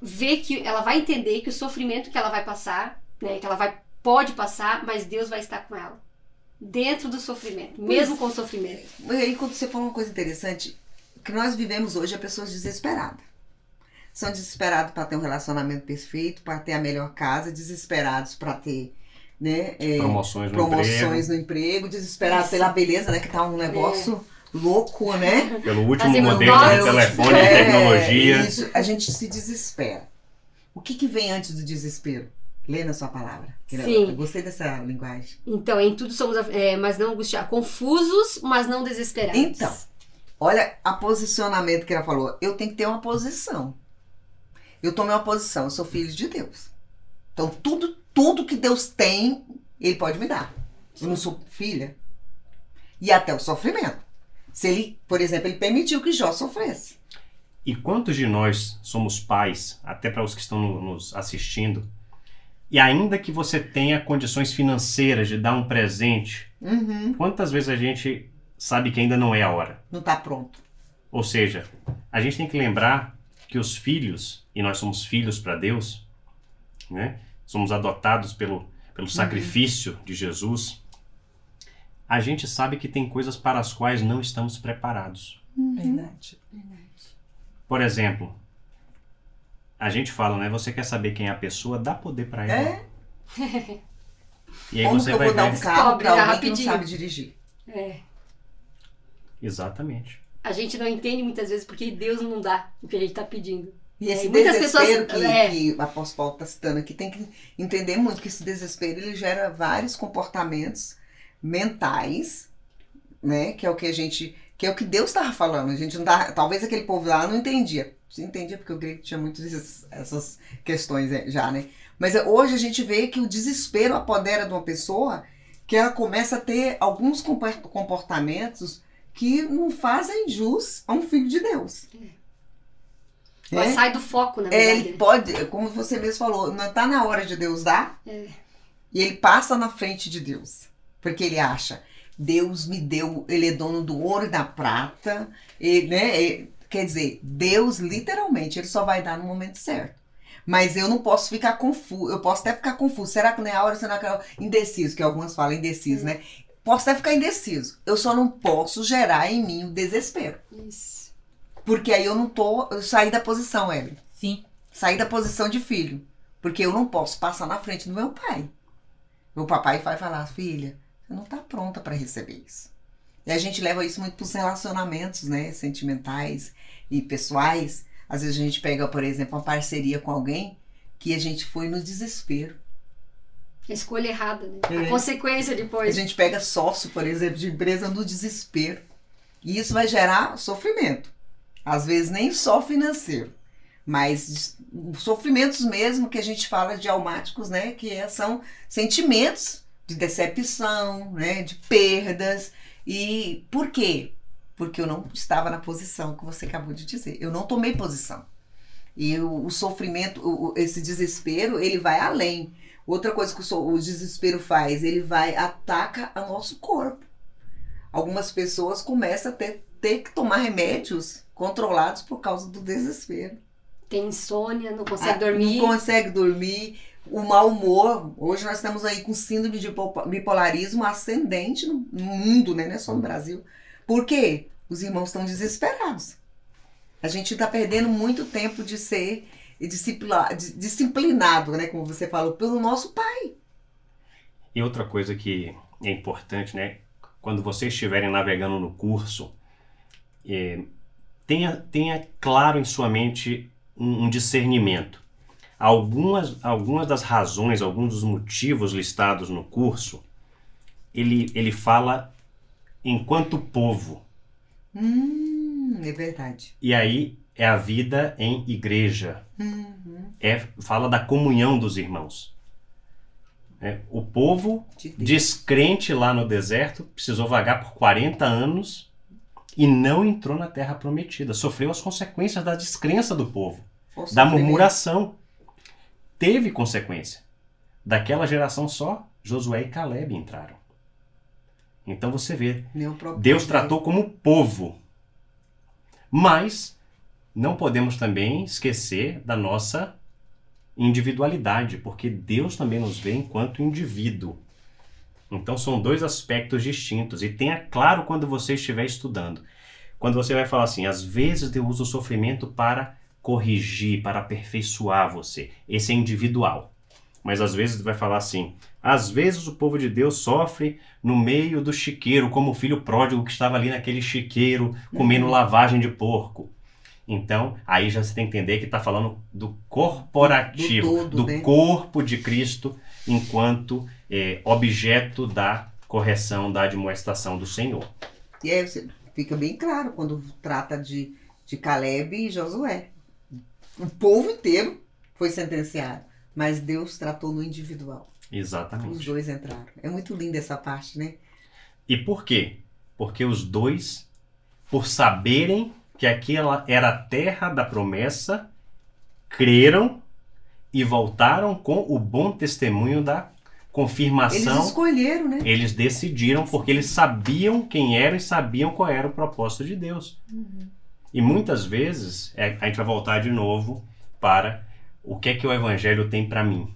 ver que, ela vai entender que o sofrimento que ela vai passar, né, que ela pode passar, mas Deus vai estar com ela. Dentro do sofrimento, mesmo com o sofrimento. E aí quando você falou uma coisa interessante, que nós vivemos hoje é pessoas desesperadas. São desesperados para ter um relacionamento perfeito, para ter a melhor casa, desesperados para ter, né, promoções no emprego, desesperado pela beleza, né, que tá um negócio louco, né? Pelo último modelo de telefone, de tecnologia. Isso, a gente se desespera. O que vem antes do desespero? Lê na sua palavra. Sim. Eu gostei dessa linguagem. Então, em tudo somos, mas não angustiados, confusos, mas não desesperados. Então, olha o posicionamento que ela falou. Eu tenho que ter uma posição. Eu tomei uma posição, eu sou filho de Deus. Então, tudo que Deus tem, Ele pode me dar. Eu não sou filha. E até o sofrimento. Se Ele, por exemplo, Ele permitiu que Jó sofresse. E quantos de nós somos pais, até para os que estão nos assistindo, e ainda que você tenha condições financeiras de dar um presente, quantas vezes a gente sabe que ainda não é a hora? Não está pronto. Ou seja, a gente tem que lembrar que os filhos, e nós somos filhos para Deus, né? Somos adotados pelo sacrifício de Jesus, a gente sabe que tem coisas para as quais não estamos preparados. Verdade. Por exemplo, a gente fala, né? Você quer saber quem é a pessoa? Dá poder para ela. E aí Como você que eu vai vou dar ver. um carro para alguém rapidinho. que não sabe dirigir? Exatamente. A gente não entende muitas vezes porque Deus não dá o que a gente está pedindo. E esse muitas desespero pessoas, que o apóstolo Paulo está citando aqui, tem que entender muito que esse desespero ele gera vários comportamentos mentais, né? Que é o que Deus estava falando. A gente não tá, talvez aquele povo lá não entendia. Se entendia porque o grego tinha muitas essas questões já, né? Mas hoje a gente vê que o desespero apodera de uma pessoa que ela começa a ter alguns comportamentos que não fazem jus a um filho de Deus. Ela sai do foco, na verdade. Ele pode, como você mesmo falou, não está na hora de Deus dar, e ele passa na frente de Deus. Porque ele acha, Deus me deu, ele é dono do ouro e da prata, né? Quer dizer, Deus literalmente, ele só vai dar no momento certo. Mas eu não posso ficar confuso, eu posso até ficar confuso. Será que não é a hora, será que é indeciso, que algumas falam indeciso, né? Posso até ficar indeciso. Eu só não posso gerar em mim o desespero. Isso. Porque aí eu saí da posição, Ellen. Sim. Saí da posição de filho. Porque eu não posso passar na frente do meu pai. Meu papai vai falar, filha, você não está pronta para receber isso. E a gente leva isso muito para os relacionamentos, né? Sentimentais e pessoais. Às vezes a gente pega, por exemplo, uma parceria com alguém que a gente foi no desespero. A escolha errada, né? A consequência depois. A gente pega sócio, por exemplo, de empresa no desespero. E isso vai gerar sofrimento. Às vezes nem só financeiro, mas sofrimentos mesmo que a gente fala de almáticos, né? Que são sentimentos de decepção, né? De perdas. E por quê? Porque eu não estava na posição que você acabou de dizer. Eu não tomei posição. E o sofrimento, esse desespero, ele vai além. Outra coisa que o desespero faz, ele ataca o nosso corpo. Algumas pessoas começam a ter que tomar remédios controlados por causa do desespero. Tem insônia, não consegue dormir. Não consegue dormir. O mau humor. Hoje nós estamos aí com síndrome de bipolarismo ascendente no mundo, né? Não é só no Brasil. Por quê? Os irmãos estão desesperados. A gente está perdendo muito tempo de ser disciplinado, né? Como você falou, pelo nosso pai. E outra coisa que é importante, né? Quando vocês estiverem navegando no curso, tenha claro em sua mente um discernimento. Algumas das razões, alguns dos motivos listados no curso, ele fala enquanto povo. É verdade. E aí é a vida em igreja. Fala da comunhão dos irmãos. O povo descrente lá no deserto precisou vagar por 40 anos e não entrou na terra prometida. Sofreu as consequências da descrença do povo, da murmuração. Teve consequência. Daquela geração só, Josué e Caleb entraram. Então você vê, Deus tratou como povo. Mas não podemos também esquecer da nossa individualidade, porque Deus também nos vê enquanto indivíduo. Então são dois aspectos distintos. E tenha claro quando você estiver estudando. Quando você vai falar assim, às vezes Deus usa o sofrimento para corrigir, para aperfeiçoar você. Esse é individual. Mas às vezes vai falar assim, às vezes o povo de Deus sofre no meio do chiqueiro, como o filho pródigo que estava ali naquele chiqueiro comendo lavagem de porco. Então, aí já você tem que entender que está falando do corporativo, do corpo de Cristo enquanto objeto da correção, da admoestação do Senhor. E aí fica bem claro quando trata de Caleb e Josué. O povo inteiro foi sentenciado, mas Deus tratou no individual. Exatamente. Os dois entraram. É muito linda essa parte, né? E por quê? Porque os dois, por saberem que aquela era a terra da promessa, creram e voltaram com o bom testemunho da confirmação. Eles escolheram, né? Eles decidiram porque eles sabiam quem eram e sabiam qual era o propósito de Deus. E muitas vezes, a gente vai voltar de novo para o que é que o Evangelho tem para mim.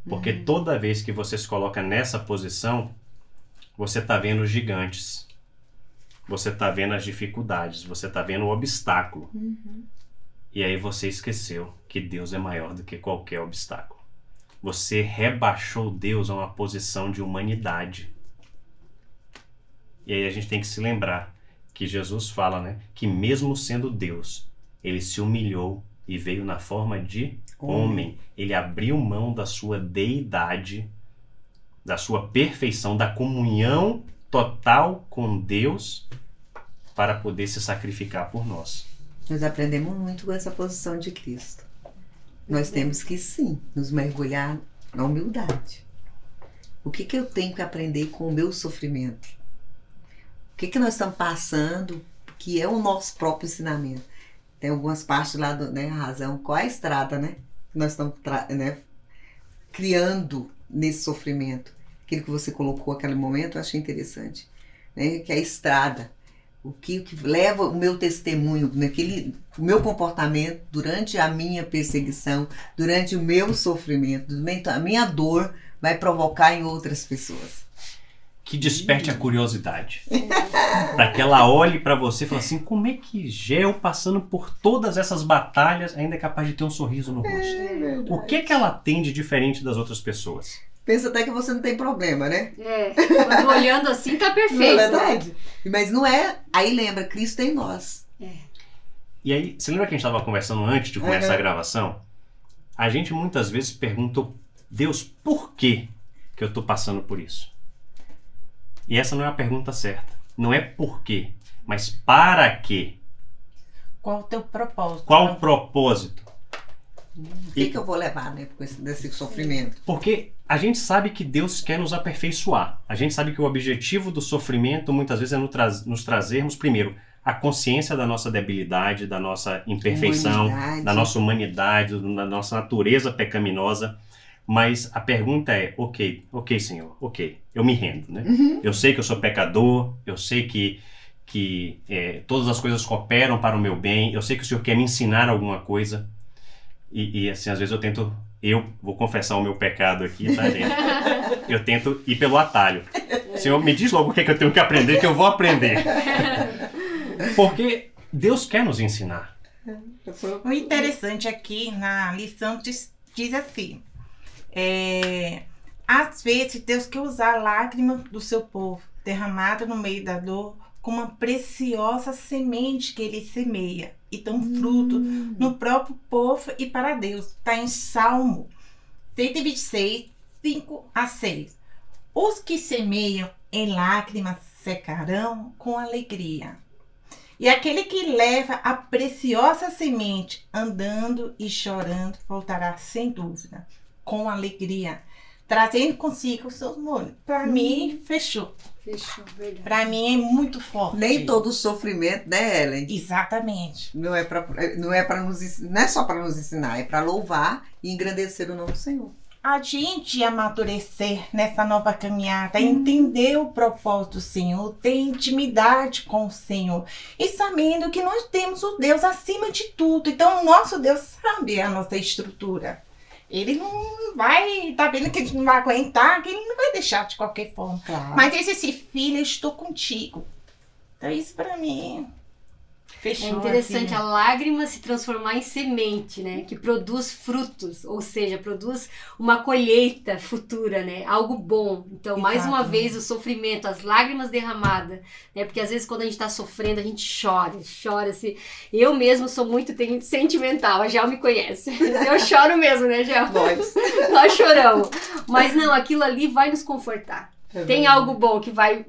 Porque toda vez que você se coloca nessa posição, você está vendo os gigantes. Você está vendo as dificuldades, você está vendo o obstáculo. E aí você esqueceu que Deus é maior do que qualquer obstáculo. Você rebaixou Deus a uma posição de humanidade. E aí a gente tem que se lembrar que Jesus fala, né, que mesmo sendo Deus, ele se humilhou e veio na forma de homem. Ele abriu mão da sua deidade, da sua perfeição, da comunhão total com Deus para poder se sacrificar por nós. Nós aprendemos muito com essa posição de Cristo. Nós temos que, sim, nos mergulhar na humildade. O que eu tenho que aprender com o meu sofrimento? O que nós estamos passando, que é o nosso próprio ensinamento? Tem algumas partes lá, né, a razão, qual é a estrada, né? Que nós estamos criando nesse sofrimento. Aquilo que você colocou naquele momento, eu achei interessante. Né? Que é a estrada. O que leva o meu testemunho, o meu comportamento durante a minha perseguição, durante o meu sofrimento, a minha dor vai provocar em outras pessoas. Que desperte a curiosidade. Para que ela olhe para você e fale assim, como é que Gel, passando por todas essas batalhas, ainda é capaz de ter um sorriso no rosto? O que ela tem de diferente das outras pessoas? Pensa até que você não tem problema, né? Quando olhando assim tá perfeito. Não é verdade? Mas não é. Aí lembra, Cristo é em nós. E aí, você lembra que a gente estava conversando antes de começar a gravação? A gente muitas vezes pergunta, Deus, por que eu estou passando por isso? E essa não é a pergunta certa. Não é por quê, mas para quê? Qual o teu propósito? Qual o propósito? O que eu vou levar, né, desse sofrimento? Porque a gente sabe que Deus quer nos aperfeiçoar. A gente sabe que o objetivo do sofrimento muitas vezes é nos trazermos, primeiro, a consciência da nossa debilidade, da nossa imperfeição, da nossa humanidade, da nossa natureza pecaminosa. Mas a pergunta é, ok, Senhor, ok, eu me rendo, né? Eu sei que eu sou pecador, eu sei que todas as coisas cooperam para o meu bem, eu sei que o Senhor quer me ensinar alguma coisa. E assim, às vezes eu vou confessar o meu pecado aqui, tá, gente? Eu tento ir pelo atalho. Senhor, me diz logo o que eu tenho que aprender, que eu vou aprender. Porque Deus quer nos ensinar. O interessante aqui na lição diz assim, às vezes Deus quer usar a lágrima do seu povo, derramada no meio da dor, como uma preciosa semente que ele semeia e dá um fruto no próprio povo e para Deus. Está em Salmo 126, 5-6. Os que semeiam em lágrimas secarão com alegria. E aquele que leva a preciosa semente, andando e chorando, voltará sem dúvida, com alegria, trazendo consigo os seus molhos. Para mim, fechou. Fechou, verdade. Para mim é muito forte. Nem todo sofrimento, né, Ellen? Exatamente. Não é só para nos ensinar, é para louvar e engrandecer o nome do Senhor. A gente amadurecer nessa nova caminhada, entender o propósito do Senhor, ter intimidade com o Senhor e sabendo que nós temos o Deus acima de tudo. Então, o nosso Deus sabe a nossa estrutura. Ele não vai, tá vendo que a gente não vai aguentar, que ele não vai deixar de qualquer forma. Claro. Mas esse filho, eu estou contigo. Então, isso pra mim fechou. É interessante assim. a lágrima se transformar em semente, né? Que produz frutos, ou seja, produz uma colheita futura, né? Algo bom. Então, mais uma Exato. vez, o sofrimento, as lágrimas derramadas, né? Porque às vezes quando a gente tá sofrendo, a gente chora, assim. Eu mesmo sou muito sentimental, a Gel me conhece. Eu choro mesmo, né, Gel? Nós choramos. Mas não, aquilo ali vai nos confortar. Tem algo bom que vai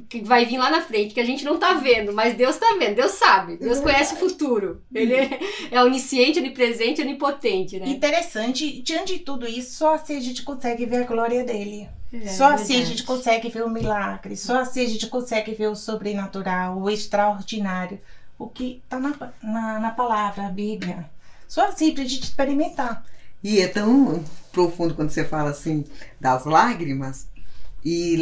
vir lá na frente, que a gente não tá vendo, mas Deus tá vendo, Deus sabe, Deus conhece o futuro. Ele é onisciente, onipresente, onipotente, né? Interessante, diante de tudo isso, só assim a gente consegue ver a glória dele. É, Só assim a verdade. gente consegue ver o milagre, só assim a gente consegue ver o sobrenatural, o extraordinário, o que tá na palavra, a Bíblia. Só assim pra gente experimentar. E é tão profundo quando você fala assim das lágrimas e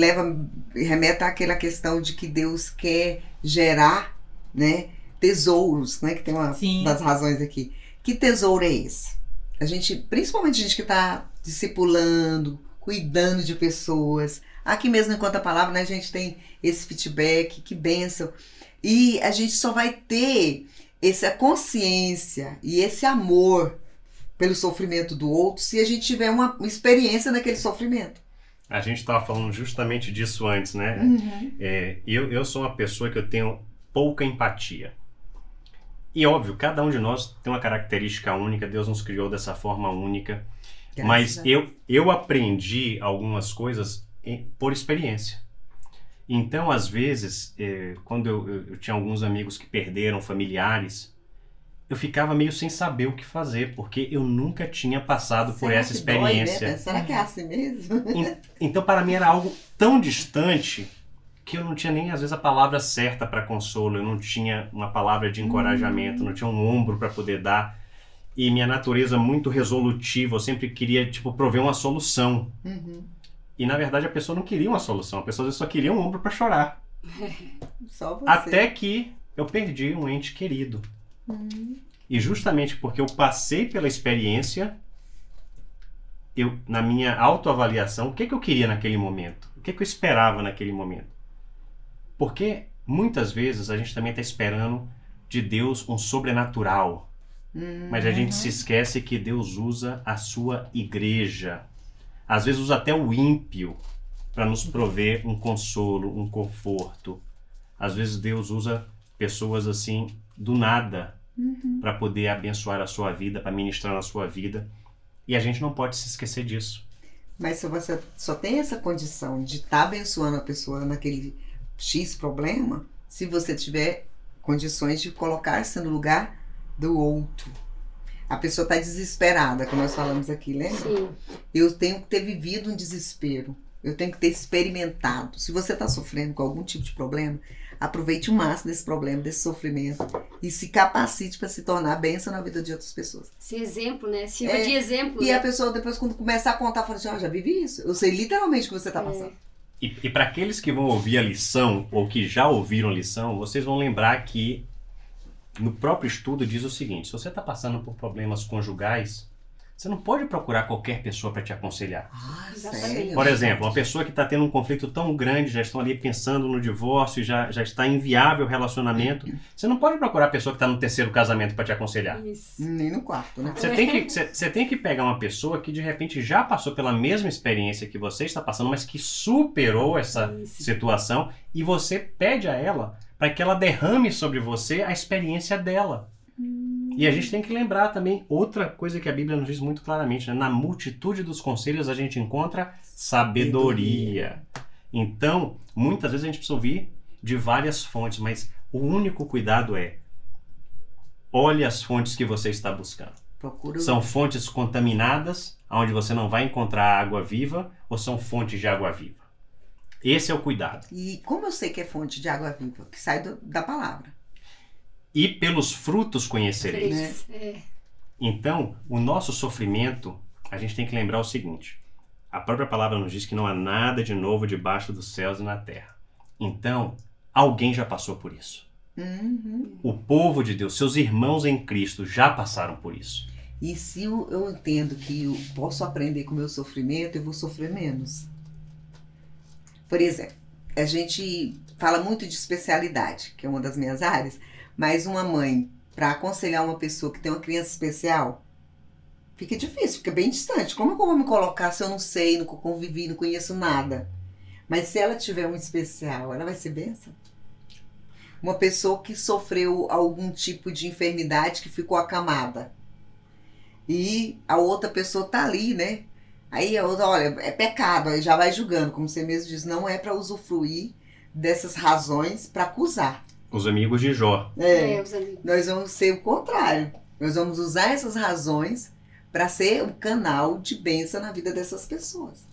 remete àquela questão de que Deus quer gerar, né, tesouros, né, que tem uma Sim. das razões aqui. Que tesouro é esse? A gente, principalmente a gente que está discipulando, cuidando de pessoas. Aqui mesmo, enquanto a palavra, né, a gente tem esse feedback, que bênção. E a gente só vai ter essa consciência e esse amor pelo sofrimento do outro se a gente tiver uma experiência naquele sofrimento. A gente estava falando justamente disso antes, né? Eu sou uma pessoa que eu tenho pouca empatia. E óbvio, cada um de nós tem uma característica única, Deus nos criou dessa forma única. Mas eu aprendi algumas coisas por experiência. Então, às vezes, quando eu tinha alguns amigos que perderam familiares, eu ficava meio sem saber o que fazer, porque eu nunca tinha passado por essa experiência. Dói, né? Será que é assim mesmo? Então, para mim, era algo tão distante que eu não tinha nem, às vezes, a palavra certa para consolo, eu não tinha uma palavra de encorajamento, não tinha um ombro para poder dar. E minha natureza muito resolutiva, eu sempre queria, prover uma solução. E, na verdade, a pessoa não queria uma solução, a pessoa às vezes só queria um ombro para chorar. Só você. Até que eu perdi um ente querido. E justamente porque eu passei pela experiência, na minha autoavaliação, o que eu queria naquele momento? O que eu esperava naquele momento? Porque muitas vezes a gente também está esperando de Deus um sobrenatural. Mas a gente se esquece que Deus usa a sua igreja. Às vezes usa até o ímpio para nos prover um consolo, um conforto. Às vezes Deus usa pessoas assim, do nada, para poder abençoar a sua vida, para ministrar na sua vida. E a gente não pode se esquecer disso. Mas se você só tem essa condição de estar abençoando a pessoa naquele X problema, se você tiver condições de colocar-se no lugar do outro. A pessoa está desesperada, como nós falamos aqui, lembra? Sim. Eu tenho que ter vivido um desespero. Eu tenho que ter experimentado. Se você está sofrendo com algum tipo de problema, aproveite o máximo desse problema, desse sofrimento e se capacite para se tornar bênção na vida de outras pessoas. Ser exemplo, né? Sirva de exemplo. E né? a pessoa depois, quando começar a contar, fala assim, já vivi isso. Eu sei literalmente o que você está passando. E para aqueles que vão ouvir a lição, ou que já ouviram a lição, vocês vão lembrar que no próprio estudo diz o seguinte: se você está passando por problemas conjugais, você não pode procurar qualquer pessoa para te aconselhar. Ah, Exatamente. sério? Por exemplo, uma pessoa que está tendo um conflito tão grande, já estão ali pensando no divórcio, já está inviável o relacionamento, você não pode procurar a pessoa que está no terceiro casamento para te aconselhar. Isso. Nem no quarto, né? Você tem que pegar uma pessoa que de repente já passou pela mesma experiência que você está passando, mas que superou essa situação, e você pede a ela para que ela derrame sobre você a experiência dela. E a gente tem que lembrar também outra coisa que a Bíblia nos diz muito claramente, né? Na multitude dos conselhos a gente encontra sabedoria. Então, muitas vezes a gente precisa ouvir de várias fontes, mas o único cuidado é olhe as fontes que você está buscando. Procura. São fontes contaminadas, onde você não vai encontrar água viva, ou são fontes de água viva? Esse é o cuidado. E como eu sei que é fonte de água viva? Que sai da palavra. E pelos frutos conhecereis. Né? Então, o nosso sofrimento, a gente tem que lembrar o seguinte. A própria palavra nos diz que não há nada de novo debaixo dos céus e na terra. Então, alguém já passou por isso. Uhum. O povo de Deus, seus irmãos em Cristo já passaram por isso. E se eu entendo que eu posso aprender com o meu sofrimento, eu vou sofrer menos. Por exemplo, a gente fala muito de especialidade, que é uma das minhas áreas, mas uma mãe, para aconselhar uma pessoa que tem uma criança especial, fica difícil, fica bem distante. Como é que eu vou me colocar se eu não sei, não convivi, não conheço nada? Mas se ela tiver um especial, ela vai ser bênção? Uma pessoa que sofreu algum tipo de enfermidade que ficou acamada. E a outra pessoa tá ali, né? Aí a outra, olha, é pecado, aí já vai julgando, como você mesmo diz, não é para usufruir dessas razões para acusar. Os amigos de Jó. Os amigos. Nós vamos ser o contrário. Nós vamos usar essas razões para ser um canal de bênção na vida dessas pessoas.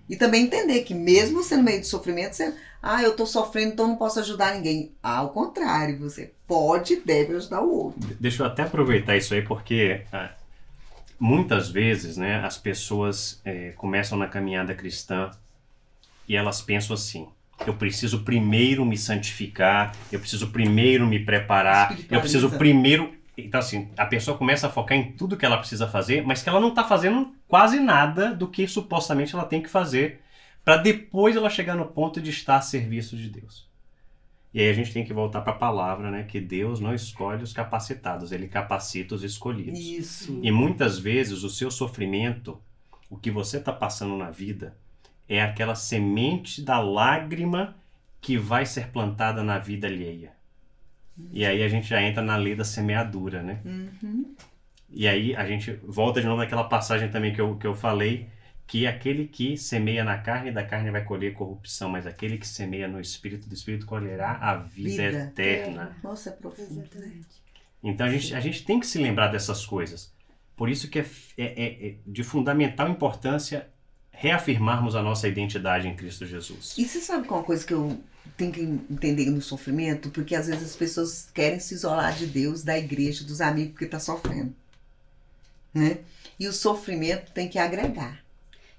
E também entender que mesmo você no meio de sofrimento, você, eu tô sofrendo, então não posso ajudar ninguém. Ao contrário, você pode e deve ajudar o outro. Deixa eu até aproveitar isso aí, porque muitas vezes, né, as pessoas começam na caminhada cristã e elas pensam assim: eu preciso primeiro me santificar, eu preciso primeiro me preparar, eu preciso primeiro... Então assim, a pessoa começa a focar em tudo que ela precisa fazer, mas que ela não está fazendo quase nada do que supostamente ela tem que fazer, para depois ela chegar no ponto de estar a serviço de Deus. E aí a gente tem que voltar para a palavra, né? Que Deus não escolhe os capacitados, Ele capacita os escolhidos. Isso. E muitas vezes o seu sofrimento, o que você está passando na vida, é aquela semente da lágrima que vai ser plantada na vida alheia. E aí a gente já entra na lei da semeadura, né? Uhum. E aí a gente volta de novo naquela passagem também que eu falei, que aquele que semeia na carne, da carne vai colher corrupção, mas aquele que semeia no Espírito, do Espírito colherá a vida eterna. Nossa, é profundo. Exatamente. Então a gente tem que se lembrar dessas coisas. Por isso que é de fundamental importância reafirmarmos a nossa identidade em Cristo Jesus. E você sabe qual é uma coisa que eu tenho que entender no sofrimento? Porque às vezes as pessoas querem se isolar de Deus, da igreja, dos amigos, porque está sofrendo. Né? E o sofrimento tem que agregar.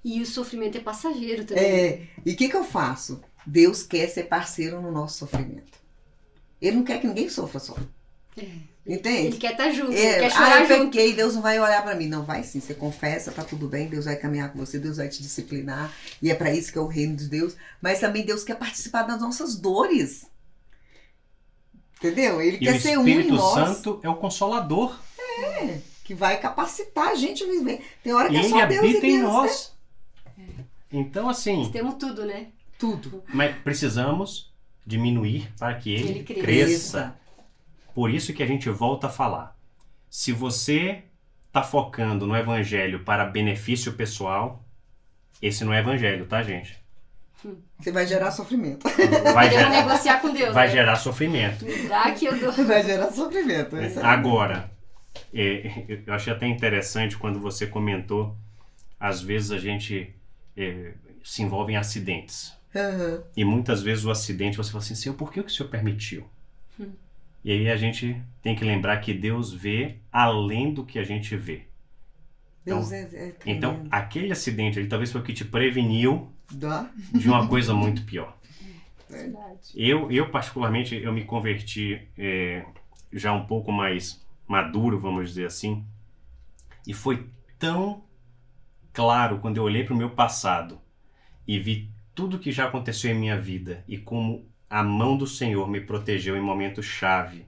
E o sofrimento é passageiro também. E o que eu faço? Deus quer ser parceiro no nosso sofrimento. Ele não quer que ninguém sofra só. Entende? Ele quer estar junto, ele quer chorar eu junto. pequei, Deus não vai olhar pra mim. Não vai sim, você confessa, tá tudo bem, Deus vai caminhar com você, Deus vai te disciplinar. E é pra isso que é o reino de Deus. Mas também Deus quer participar das nossas dores. Entendeu? Ele quer ser um em nós. E o Espírito Santo é o Consolador. Que vai capacitar a gente a viver. Tem hora que E é Ele só Deus e habita Deus, em nós. Então assim... Nós temos tudo, né? Tudo. Mas precisamos diminuir para que ele Ele cresça. Por isso que a gente volta a falar. Se você está focando no evangelho para benefício pessoal, esse não é evangelho, tá, gente? Você vai gerar sofrimento. Vai, Podemos negociar com Deus, vai né? gerar sofrimento. Me dá que eu dou. Vai gerar sofrimento. Agora, eu achei até interessante quando você comentou, às vezes a gente se envolve em acidentes. Uhum. E muitas vezes o acidente, você fala assim, Senhor, por que o Senhor permitiu? E aí a gente tem que lembrar que Deus vê além do que a gente vê. Deus é tremendo. Então, aquele acidente ali talvez foi o que te preveniu Dá? de uma coisa muito pior. Verdade. Eu particularmente, eu me converti já um pouco mais maduro, vamos dizer assim. E foi tão claro quando eu olhei para o meu passado e vi tudo que já aconteceu em minha vida e como a mão do Senhor me protegeu em momentos chave,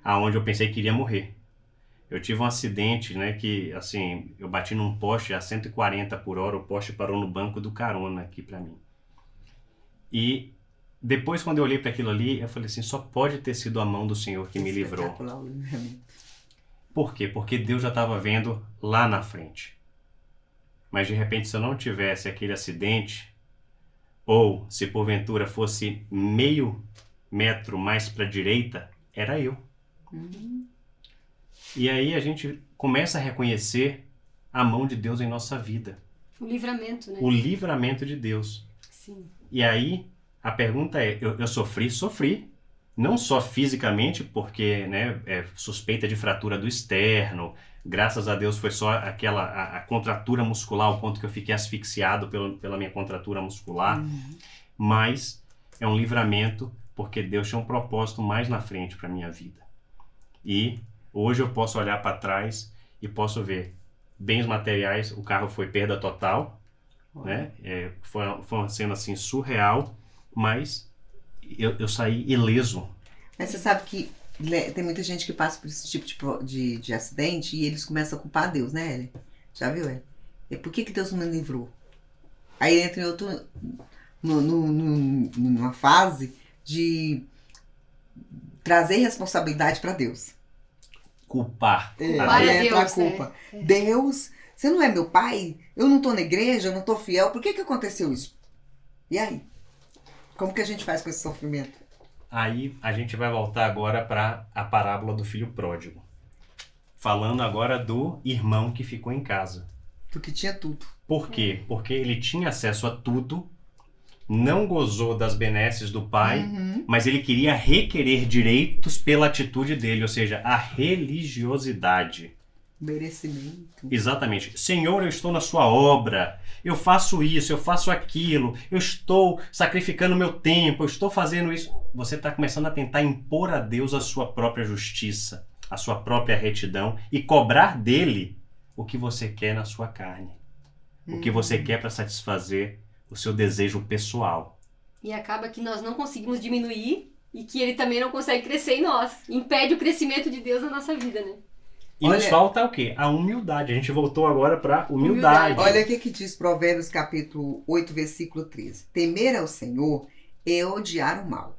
aonde eu pensei que iria morrer. Eu tive um acidente, né, que assim, eu bati num poste a 140 por hora, o poste parou no banco do carona aqui para mim. E depois, quando eu olhei para aquilo ali, eu falei assim, só pode ter sido a mão do Senhor que me livrou. Por quê? Porque Deus já estava vendo lá na frente. Mas de repente, se eu não tivesse aquele acidente, ou se porventura fosse meio metro mais para a direita, era eu. E aí a gente começa a reconhecer a mão de Deus em nossa vida. O livramento, né? O livramento de Deus. Sim. E aí a pergunta é, eu sofri, não só fisicamente, porque né, suspeita de fratura do externo, graças a Deus foi só a contratura muscular, o ponto que eu fiquei asfixiado pela minha contratura muscular, mas é um livramento porque Deus tinha um propósito mais na frente para a minha vida. E hoje eu posso olhar para trás e posso ver bens materiais, o carro foi perda total, né? Foi uma cena assim surreal, mas eu saí ileso. Mas você sabe que tem muita gente que passa por esse tipo de acidente e eles começam a culpar Deus, né, Ellen? Já viu, Ellen? E por que Deus não me livrou? Aí entra em outro, numa fase de trazer responsabilidade para Deus. Culpar. Aí entra a culpa. Deus, você não é meu pai? Eu não tô na igreja, eu não tô fiel. Por que aconteceu isso? E aí? Como que a gente faz com esse sofrimento? Aí a gente vai voltar agora para a parábola do filho pródigo. Falando agora do irmão que ficou em casa. Do que tinha tudo. Por quê? Porque ele tinha acesso a tudo, não gozou das benesses do pai, mas ele queria requerer direitos pela atitude dele, ou seja, a religiosidade. Merecimento. Exatamente. Senhor, eu estou na sua obra, eu faço isso, eu faço aquilo, eu estou sacrificando meu tempo, eu estou fazendo isso. Você está começando a tentar impor a Deus a sua própria justiça, a sua própria retidão e cobrar dele o que você quer na sua carne, o que você quer para satisfazer o seu desejo pessoal. E acaba que nós não conseguimos diminuir e que ele também não consegue crescer em nós. Impede o crescimento de Deus na nossa vida, né? E nos falta o quê? A humildade. A gente voltou agora para humildade. Olha o que diz Provérbios capítulo 8, versículo 13. Temer ao Senhor é odiar o mal.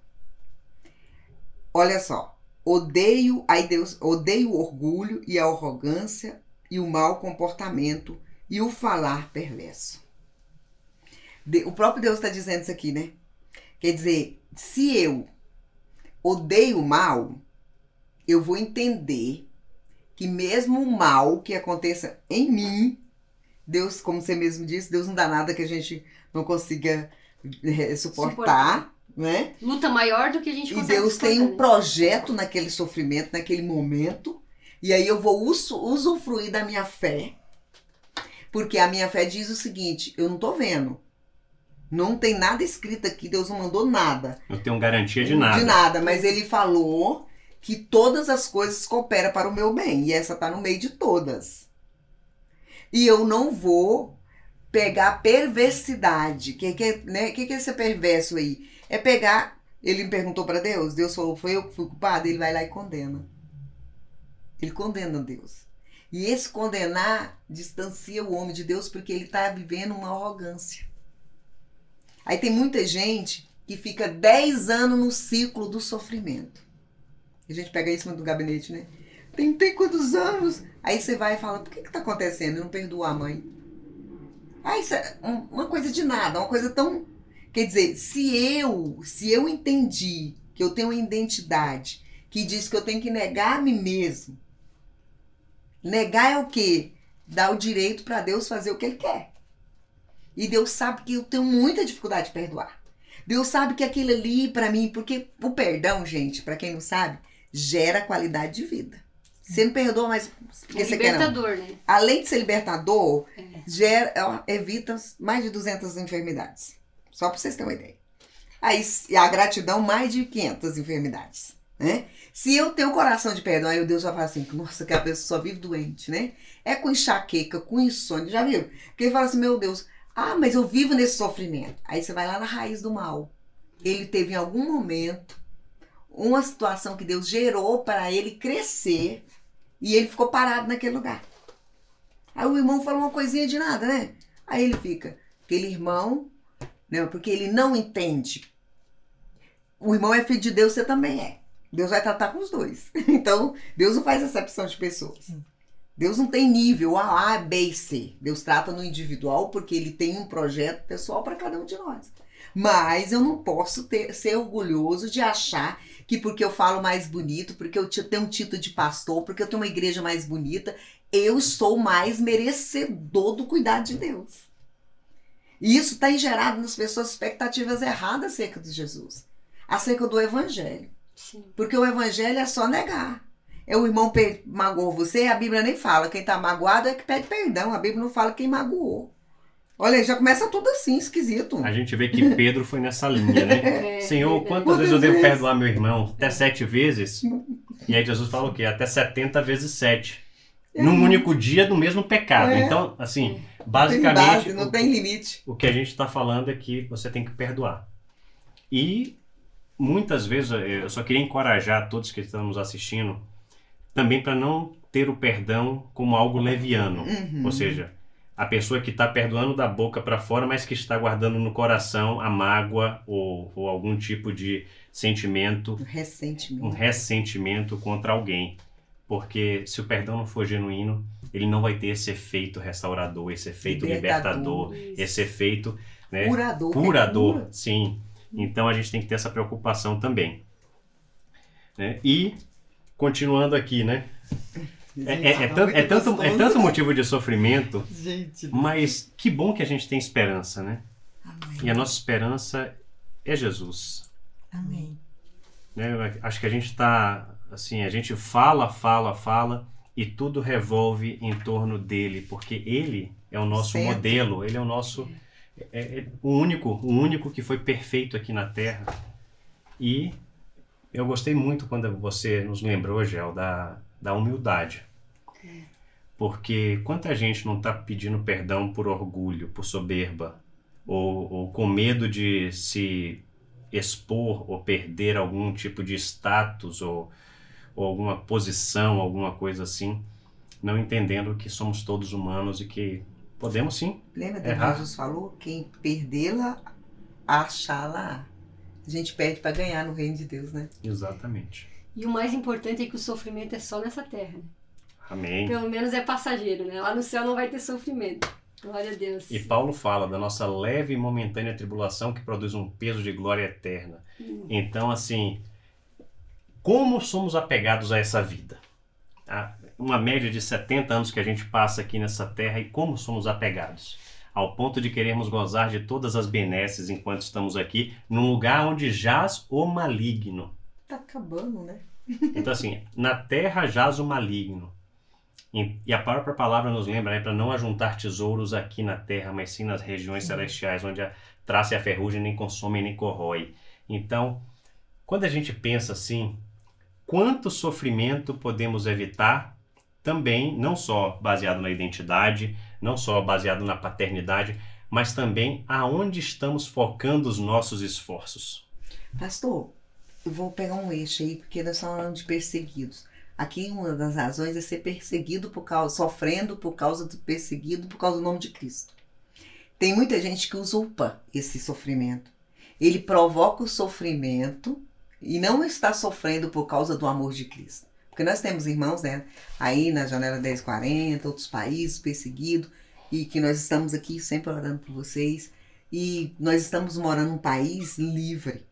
Olha só. Odeio o orgulho e a arrogância e o mau comportamento e o falar perverso. O próprio Deus está dizendo isso aqui, né? Quer dizer, se eu odeio o mal, eu vou entender que mesmo o mal que aconteça em mim, Deus, como você mesmo disse, Deus não dá nada que a gente não consiga suportar, né? Luta maior do que a gente consegue. E Deus tem um projeto naquele sofrimento, naquele momento, e aí eu vou usufruir da minha fé, porque a minha fé diz o seguinte, eu não tô vendo, não tem nada escrito aqui, Deus não mandou nada. Não tenho garantia de nada. De nada, mas ele falou que todas as coisas cooperam para o meu bem. E essa está no meio de todas. E eu não vou pegar a perversidade. O que é esse perverso aí? É pegar... Ele me perguntou para Deus. Deus falou, foi eu que fui culpado? Ele vai lá e condena. Ele condena Deus. E esse condenar distancia o homem de Deus porque ele está vivendo uma arrogância. Aí tem muita gente que fica 10 anos no ciclo do sofrimento. A gente pega isso no gabinete, né? Tem quantos anos? Aí você vai e fala, por que tá acontecendo? Eu não perdoo a mãe. Ah, isso é uma coisa de nada, uma coisa tão... Quer dizer, se eu entendi que eu tenho uma identidade que diz que eu tenho que negar a mim mesmo, negar é o quê? Dar o direito para Deus fazer o que Ele quer. E Deus sabe que eu tenho muita dificuldade de perdoar. Deus sabe que aquilo ali para mim, porque o perdão, gente, para quem não sabe, gera qualidade de vida. Você não perdoa, mas porque você quer não. Libertador, né? Além de ser libertador, evita mais de 200 enfermidades. Só para vocês terem uma ideia. Aí, a gratidão, mais de 500 enfermidades, né? Se eu tenho o coração de perdão, aí o Deus vai falar assim, nossa, que a pessoa só vive doente, né? É com enxaqueca, com insônia, já viu? Porque ele fala assim, meu Deus, mas eu vivo nesse sofrimento. Aí você vai lá na raiz do mal. Ele teve em algum momento uma situação que Deus gerou para ele crescer e ele ficou parado naquele lugar. Aí o irmão falou uma coisinha de nada, né? Aí ele fica, aquele irmão, né, porque ele não entende. O irmão é filho de Deus, você também é. Deus vai tratar com os dois. Então, Deus não faz acepção de pessoas. Deus não tem nível A, B e C. Deus trata no individual porque ele tem um projeto pessoal para cada um de nós. Mas eu não posso ser orgulhoso de achar que porque eu falo mais bonito, porque eu tenho um título de pastor, porque eu tenho uma igreja mais bonita, eu sou mais merecedor do cuidado de Deus. E isso está gerado nas pessoas expectativas erradas acerca de Jesus, acerca do evangelho. Sim. Porque o evangelho é só negar. É o irmão magoou você, a Bíblia nem fala. Quem está magoado é que pede perdão. A Bíblia não fala quem magoou. Olha, já começa tudo assim, esquisito. A gente vê que Pedro foi nessa linha, né? Senhor, quantas vezes eu devo perdoar meu irmão? Até 7 vezes? E aí Jesus fala o quê? Até 70 vezes 7. Num único dia do mesmo pecado. Então, assim, basicamente... Não tem limite. O que a gente está falando é que você tem que perdoar. E muitas vezes, eu só queria encorajar todos que estão nos assistindo, também para não ter o perdão como algo leviano. Ou seja, a pessoa que está perdoando da boca para fora, mas que está guardando no coração a mágoa ou algum tipo de sentimento, um ressentimento contra alguém. Porque se o perdão não for genuíno, ele não vai ter esse efeito restaurador, esse efeito libertador, esse efeito, né, curador. Sim. Então a gente tem que ter essa preocupação também. Né? E, continuando aqui, né? É tanto motivo de sofrimento, mas que bom que a gente tem esperança, né? Amém. E a nossa esperança é Jesus. Amém. Né? Acho que a gente está, assim, a gente fala e tudo revolve em torno dele, porque ele é o nosso modelo, ele é o nosso, o único que foi perfeito aqui na Terra. E eu gostei muito quando você nos lembrou, Gel, da humildade. Porque quanta gente não está pedindo perdão por orgulho, por soberba, ou com medo de se expor ou perder algum tipo de status ou alguma posição, alguma coisa assim, não entendendo que somos todos humanos e que podemos sim. Lembra que Jesus falou? Quem perdê-la, achá-la. A gente perde para ganhar no reino de Deus, né? Exatamente. E o mais importante é que o sofrimento é só nessa terra, né? Amém. Pelo menos é passageiro, né? Lá no céu não vai ter sofrimento. Glória a Deus. E Paulo fala da nossa leve e momentânea tribulação que produz um peso de glória eterna. Então, assim, como somos apegados a essa vida? Uma média de 70 anos que a gente passa aqui nessa terra, e como somos apegados? Ao ponto de querermos gozar de todas as benesses enquanto estamos aqui, num lugar onde jaz o maligno. Tá acabando, né? Então, assim, na terra jaz o maligno. E a própria palavra nos lembra, né, para não ajuntar tesouros aqui na terra, mas sim nas regiões celestiais, onde a traça e a ferrugem nem consomem nem corrói. Então, quando a gente pensa assim, quanto sofrimento podemos evitar, também, não só baseado na identidade, não só baseado na paternidade, mas também aonde estamos focando os nossos esforços. Pastor, eu vou pegar um eixo aí, porque nós estamos falando de perseguidos. Aqui uma das razões é ser perseguido sofrendo por causa do perseguido, por causa do nome de Cristo. Tem muita gente que usurpa esse sofrimento. Ele provoca o sofrimento e não está sofrendo por causa do amor de Cristo. Porque nós temos irmãos, né, aí na Janela 1040, outros países perseguidos, e que nós estamos aqui sempre orando por vocês, e nós estamos morando num país livre.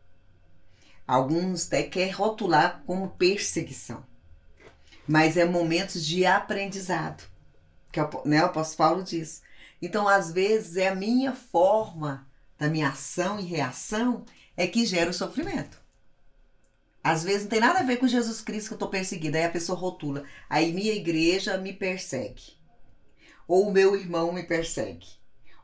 Alguns até querem rotular como perseguição. Mas é momentos de aprendizado, que né, o apóstolo Paulo diz. Então, às vezes, é a minha forma da minha ação e reação é que gera o sofrimento. Às vezes não tem nada a ver com Jesus Cristo que eu estou perseguida. Aí a pessoa rotula. Aí minha igreja me persegue. Ou o meu irmão me persegue.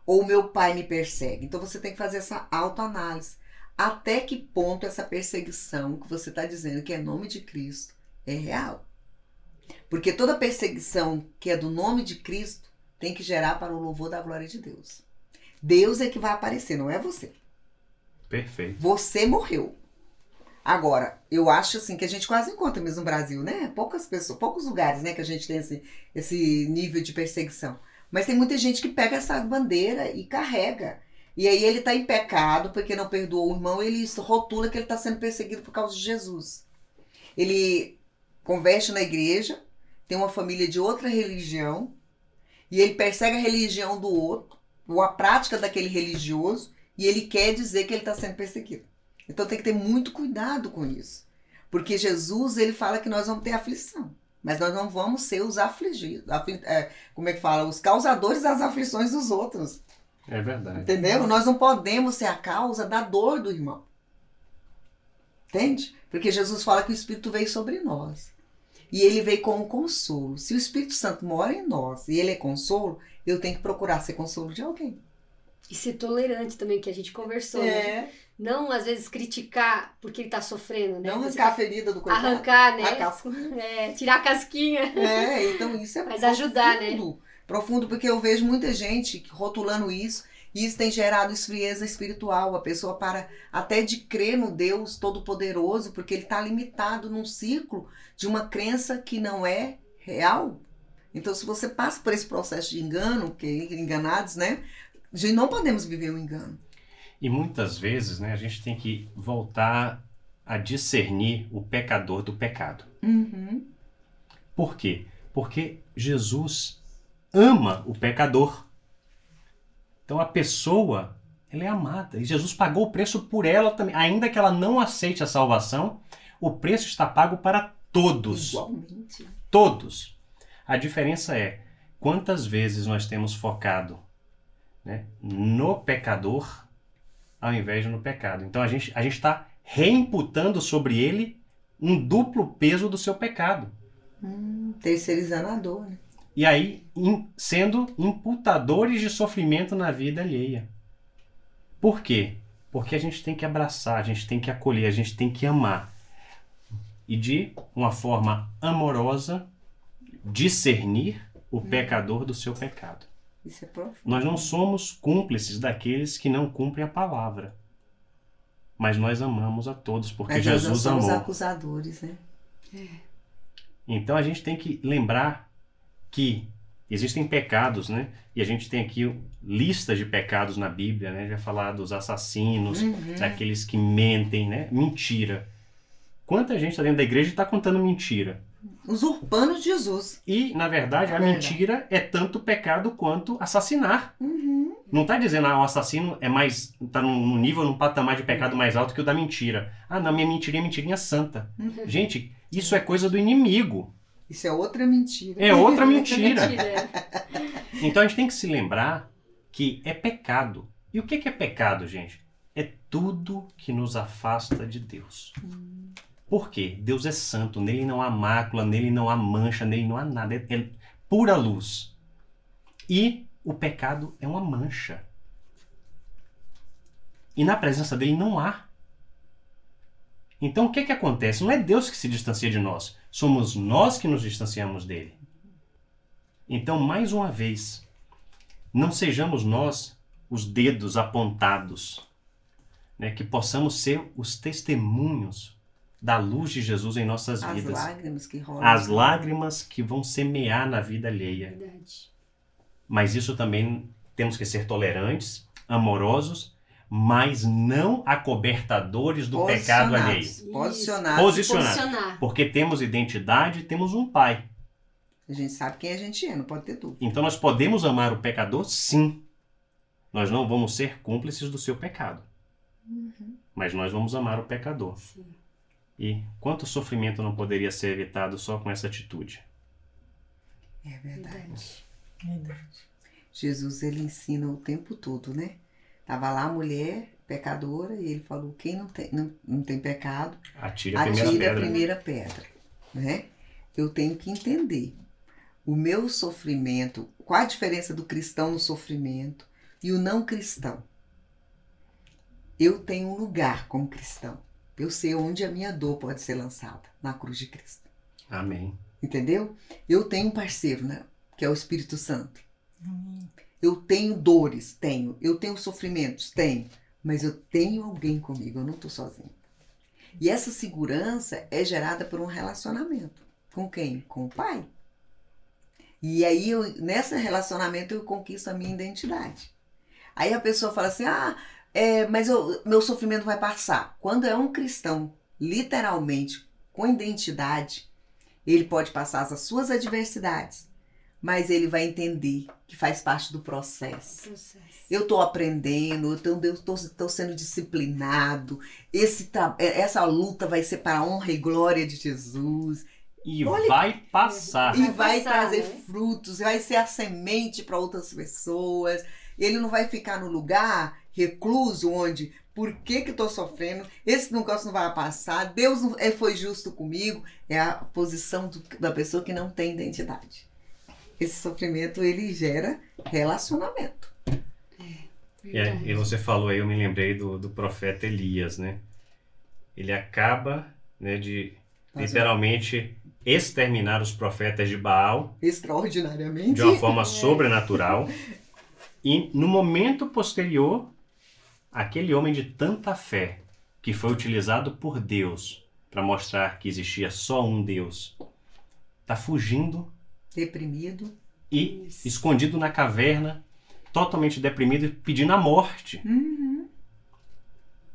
Ou o meu pai me persegue. Então você tem que fazer essa autoanálise. Até que ponto essa perseguição que você está dizendo que é nome de Cristo é real? Porque toda perseguição que é do nome de Cristo tem que gerar para o louvor da glória de Deus. Deus é que vai aparecer, não é você. Perfeito. Você morreu. Agora, eu acho assim que a gente quase encontra mesmo no Brasil, né? Poucas pessoas, poucos lugares, né, que a gente tem esse nível de perseguição. Mas tem muita gente que pega essa bandeira e carrega. E aí ele está em pecado porque não perdoou o irmão, ele rotula que ele está sendo perseguido por causa de Jesus. Ele converte na igreja, tem uma família de outra religião, e ele persegue a religião do outro, ou a prática daquele religioso, e ele quer dizer que ele está sendo perseguido. Então tem que ter muito cuidado com isso. Porque Jesus, ele fala que nós vamos ter aflição. Mas nós não vamos ser os afligidos. Como é que fala? Os causadores das aflições dos outros. É verdade. Entendeu? Nós não podemos ser a causa da dor do irmão. Entende? Porque Jesus fala que o Espírito veio sobre nós. E ele veio como consolo. Se o Espírito Santo mora em nós e ele é consolo, eu tenho que procurar ser consolo de alguém. E ser tolerante também, que a gente conversou, né? Não, às vezes, criticar porque ele tá sofrendo, né? Não arrancar a ferida do coitado. Arrancar, né? Tirar a casquinha. Então isso é mas profundo, ajudar, né? Profundo, porque eu vejo muita gente rotulando isso, e isso tem gerado esfrieza espiritual. A pessoa para até de crer no Deus Todo-Poderoso, porque ele está limitado num ciclo de uma crença que não é real. Então, se você passa por esse processo de engano, que é enganados, né? Não podemos viver o engano. E muitas vezes, né, a gente tem que voltar a discernir o pecador do pecado. Por quê? Porque Jesus ama o pecador. Então a pessoa, ela é amada. E Jesus pagou o preço por ela também. Ainda que ela não aceite a salvação, o preço está pago para todos. Igualmente. Todos. A diferença é quantas vezes nós temos focado, né, no pecador ao invés de no pecado. Então a gente está reimputando sobre ele um duplo peso do seu pecado. Terceirizando a dor, né? E aí sendo imputadores de sofrimento na vida alheia. Por quê? Porque a gente tem que abraçar, a gente tem que acolher, a gente tem que amar. E de uma forma amorosa discernir o pecador do seu pecado. Isso é profundo. Nós não somos cúmplices daqueles que não cumprem a palavra. Mas nós amamos a todos, porque Mas Jesus nós não somos amou. acusadores, né? Então a gente tem que lembrar que existem pecados, né? E a gente tem aqui listas de pecados na Bíblia, né? Já falar dos assassinos, daqueles que mentem, né? Mentira. Quanta gente está dentro da igreja e está contando mentira? Usurpando Jesus. E, na verdade, a mentira é tanto pecado quanto assassinar. Não está dizendo que o assassino está num nível, num patamar de pecado mais alto que o da mentira. Ah, não, minha mentirinha é mentirinha santa. Gente, isso é coisa do inimigo. Isso é outra mentira. É outra mentira. Mentira. Então a gente tem que se lembrar que é pecado. E o que é pecado, gente? É tudo que nos afasta de Deus. Por quê? Deus é santo, nele não há mácula, nele não há mancha, nele não há nada. É pura luz. E o pecado é uma mancha. E na presença dele não há. Então o que acontece? Não é Deus que se distancia de nós. Somos nós que nos distanciamos dele. Então, mais uma vez, não sejamos nós os dedos apontados, né? Que possamos ser os testemunhos da luz de Jesus em nossas vidas. As lágrimas que rolam. As lágrimas que vão semear na vida alheia. Verdade. Mas isso também temos que ser tolerantes, amorosos, mas não acobertadores do pecado alheio. Posicionar. Porque temos identidade e temos um pai. A gente sabe quem a gente é, não pode ter dúvida. Então nós podemos amar o pecador, sim. Nós não vamos ser cúmplices do seu pecado. Mas nós vamos amar o pecador. Sim. E quanto sofrimento não poderia ser evitado só com essa atitude? É verdade. Jesus, ele ensina o tempo todo, né? Tava lá a mulher pecadora e ele falou, quem não tem pecado, Atire a primeira pedra. Né? Eu tenho que entender o meu sofrimento, qual a diferença do cristão no sofrimento e o não cristão. Eu tenho um lugar como cristão. Eu sei onde a minha dor pode ser lançada, na cruz de Cristo. Amém. Entendeu? Eu tenho um parceiro, né? Que é o Espírito Santo. Eu tenho dores, tenho. Eu tenho sofrimentos, tenho. Mas eu tenho alguém comigo, eu não estou sozinho. E essa segurança é gerada por um relacionamento. Com quem? Com o Pai. E aí, nesse relacionamento, eu conquisto a minha identidade. Aí a pessoa fala assim, mas meu sofrimento vai passar. Quando é um cristão, literalmente, com identidade, ele pode passar as suas adversidades, mas ele vai entender que faz parte do processo. Processo. Eu estou aprendendo, eu estou sendo disciplinado, essa luta vai ser para a honra e glória de Jesus. E Olha, vai passar. E vai passar, trazer né? frutos, vai ser a semente para outras pessoas. Ele não vai ficar no lugar recluso onde, por que estou sofrendo? Esse negócio não vai passar, Deus não, foi justo comigo. É a posição da pessoa que não tem identidade. Esse sofrimento, ele gera relacionamento. E você falou aí, eu me lembrei do profeta Elias, né? Ele acaba, né, de literalmente exterminar os profetas de Baal Extraordinariamente. de uma forma sobrenatural. E no momento posterior, aquele homem de tanta fé, que foi utilizado por Deus para mostrar que existia só um Deus, está fugindo Deprimido. e escondido na caverna, totalmente deprimido e pedindo a morte.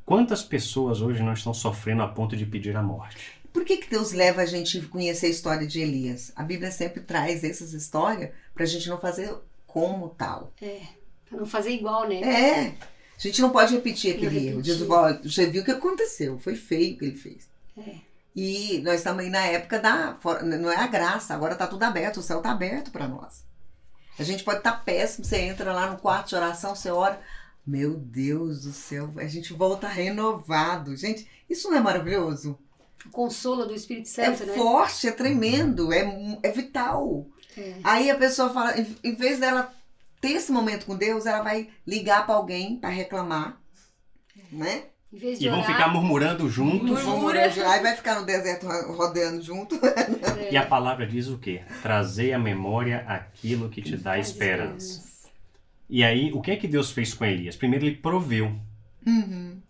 Quantas pessoas hoje não estão sofrendo a ponto de pedir a morte? Por que Deus leva a gente a conhecer a história de Elias? A Bíblia sempre traz essas histórias para a gente não fazer como tal. Pra não fazer igual, né? A gente não pode repetir aquele erro. Jesus falou, você viu o que aconteceu, foi feio o que ele fez. E nós estamos aí na época não é a graça, agora está tudo aberto, o céu está aberto para nós. A gente pode estar péssimo, você entra lá no quarto de oração, você ora, meu Deus do céu, a gente volta renovado. Gente, isso não é maravilhoso? O consolo do Espírito Santo, É né? forte, é tremendo, é vital. Aí a pessoa fala, em vez dela ter esse momento com Deus, ela vai ligar para alguém para reclamar, né? Em vez de E vão orar, ficar murmurando juntos. Aí vai ficar no deserto rodeando junto. E a palavra diz o quê? Trazei à memória aquilo que te dá esperança. E aí, o que é que Deus fez com Elias? Primeiro, ele proveu.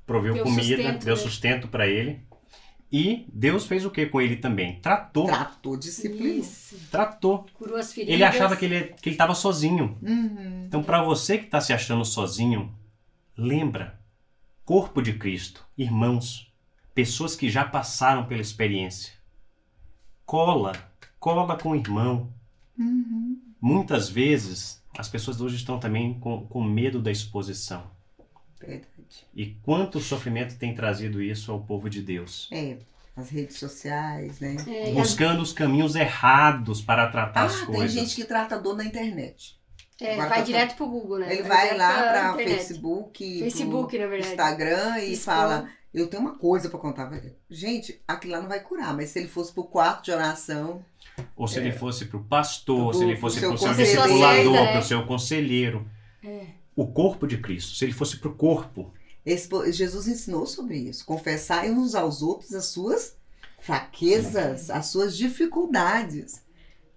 Proveu Deu comida, sustento, deu né? sustento para ele. E Deus fez o que com ele também? Tratou. Tratou, disciplinou. Isso. Tratou. Curou as feridas. Ele achava que ele estava sozinho. Então, para você que está se achando sozinho, lembra, corpo de Cristo, irmãos, pessoas que já passaram pela experiência. Cola com o irmão. Muitas vezes, as pessoas hoje estão também com medo da exposição. Verdade. E quanto sofrimento tem trazido isso ao povo de Deus? As redes sociais, né? Buscando os caminhos errados para tratar as Tem coisas. gente que trata dor na internet. Agora vai tá- direto pro Google, né? Ele vai direto lá pra para internet. Facebook, na verdade. Instagram e Expor. fala, eu tenho uma coisa para contar. Gente, aquilo lá não vai curar, mas se ele fosse pro quarto de oração, Ou se ele fosse para o pastor, se ele fosse pro para o seu seu conselheiro. discipulador, Certa, né? para o seu conselheiro. O corpo de Cristo, se ele fosse para o corpo. Jesus ensinou sobre isso. Confessai uns aos outros as suas fraquezas, as suas dificuldades.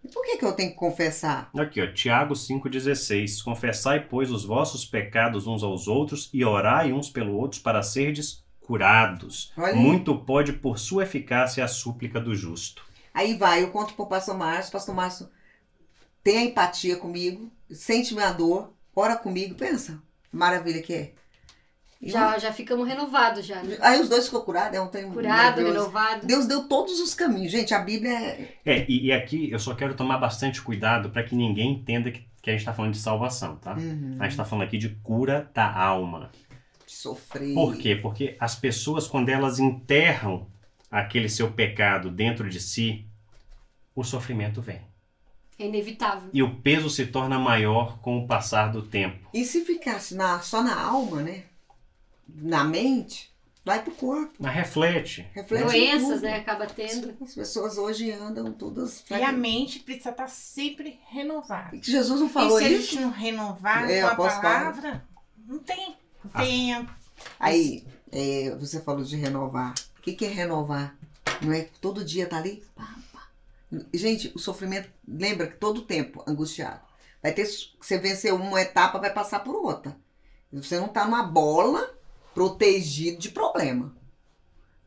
E por que eu tenho que confessar? Aqui, ó, Tiago 5,16. Confessai, pois, os vossos pecados uns aos outros e orai uns pelo outros para serdes curados. Olha aí. Muito pode por sua eficácia a súplica do justo. Aí vai, eu conto pro pastor Márcio tem a empatia comigo, sente minha dor, ora comigo, pensa, maravilha que é. E Já ficamos renovados já, né? aí os dois ficou curado, é um trem Curado, maravilhoso. renovado. Deus deu todos os caminhos, gente, a Bíblia é... E aqui eu só quero tomar bastante cuidado para que ninguém entenda que a gente está falando de salvação, tá? A gente está falando aqui de cura da alma. Sofrer. Por quê? Porque as pessoas, quando elas enterram aquele seu pecado dentro de si, o sofrimento vem. É inevitável. E o peso se torna maior com o passar do tempo. E se ficasse só na alma, né? Na mente, vai pro corpo. Mas reflete. Reflete em Doenças, tudo. né? Acaba tendo. As pessoas hoje andam todas... E a mente precisa estar sempre renovada. E que Jesus não E falou se a isso? gente não renovar É, com a apóstolo palavra, não tem. Não tem. Aí, você falou de renovar. O que é renovar? Não é todo dia tá ali? Pá, pá. Gente, o sofrimento, lembra que todo tempo angustiado. Vai ter, você vencer uma etapa, vai passar por outra. Você não tá numa bola protegido de problema.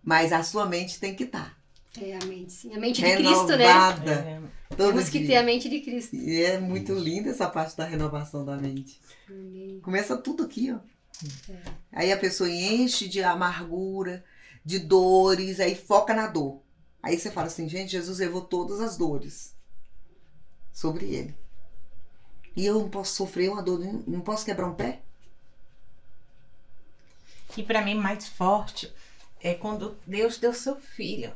Mas a sua mente tem que estar. É a mente, sim. A mente de Cristo, né? Renovada. Todo Temos que dia. ter a mente de Cristo. E é muito linda essa parte da renovação da mente. Começa tudo aqui, ó. Aí a pessoa enche de amargura, de dores, aí foca na dor. Aí você fala assim, gente, Jesus levou todas as dores sobre ele. E eu não posso sofrer uma dor, não posso quebrar um pé? E para mim, mais forte é quando Deus deu seu filho.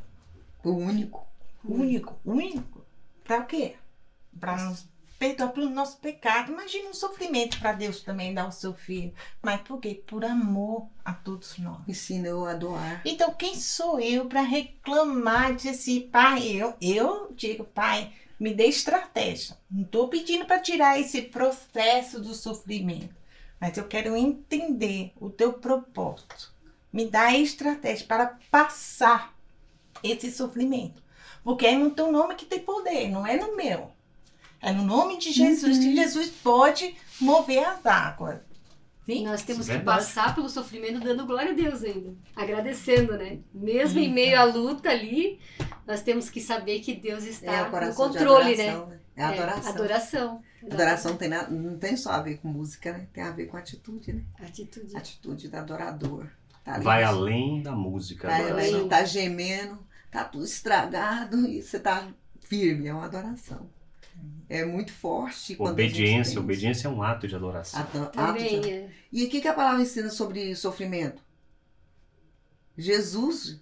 O único. Único. Para quê? Para nos perdoar pelo nosso pecado. Imagina um sofrimento para Deus também dar o seu filho. Mas por quê? Por amor a todos nós. Ensina eu a doar. Então, quem sou eu para reclamar, dizer assim, pai, eu digo, pai, me dê estratégia. Não estou pedindo para tirar esse processo do sofrimento, mas eu quero entender o teu propósito. Me dá a estratégia para passar esse sofrimento. Porque é no teu nome que tem poder, não é no meu. É no nome de Jesus que Jesus pode mover as águas. Sim? Nós temos que Verdade. passar pelo sofrimento dando glória a Deus ainda. Agradecendo, né? Mesmo em meio à luta ali, nós temos que saber que Deus está o no coração de controle, né? adoração, né? É a adoração. Adoração. Adoração não tem só a ver com música, né? Tem a ver com atitude, né? Atitude. Atitude do adorador. Tá ali, Vai além da música. Vai adoração. além, tá gemendo, tá tudo estragado e você tá firme. É uma adoração. É muito forte. Quando Obediência. Obediência é um ato de adoração. Também é. E o que a palavra ensina sobre sofrimento? Jesus,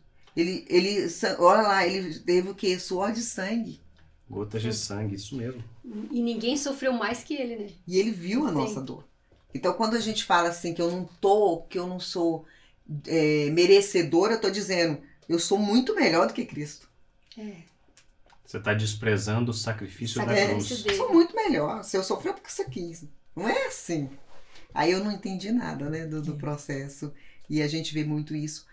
olha lá, ele teve o quê? Suor de sangue. Gotas de sangue, isso mesmo. E ninguém sofreu mais que ele, né? E ele viu a nossa dor. Então, quando a gente fala assim, que eu não sou merecedora, eu tô dizendo, eu sou muito melhor do que Cristo. Você está desprezando o sacrifício da Sacrifício cruz. dele. Eu sou muito melhor. Se eu sofrer, é porque você quis. Não é assim. Aí eu não entendi nada, né, do processo. E a gente vê muito isso.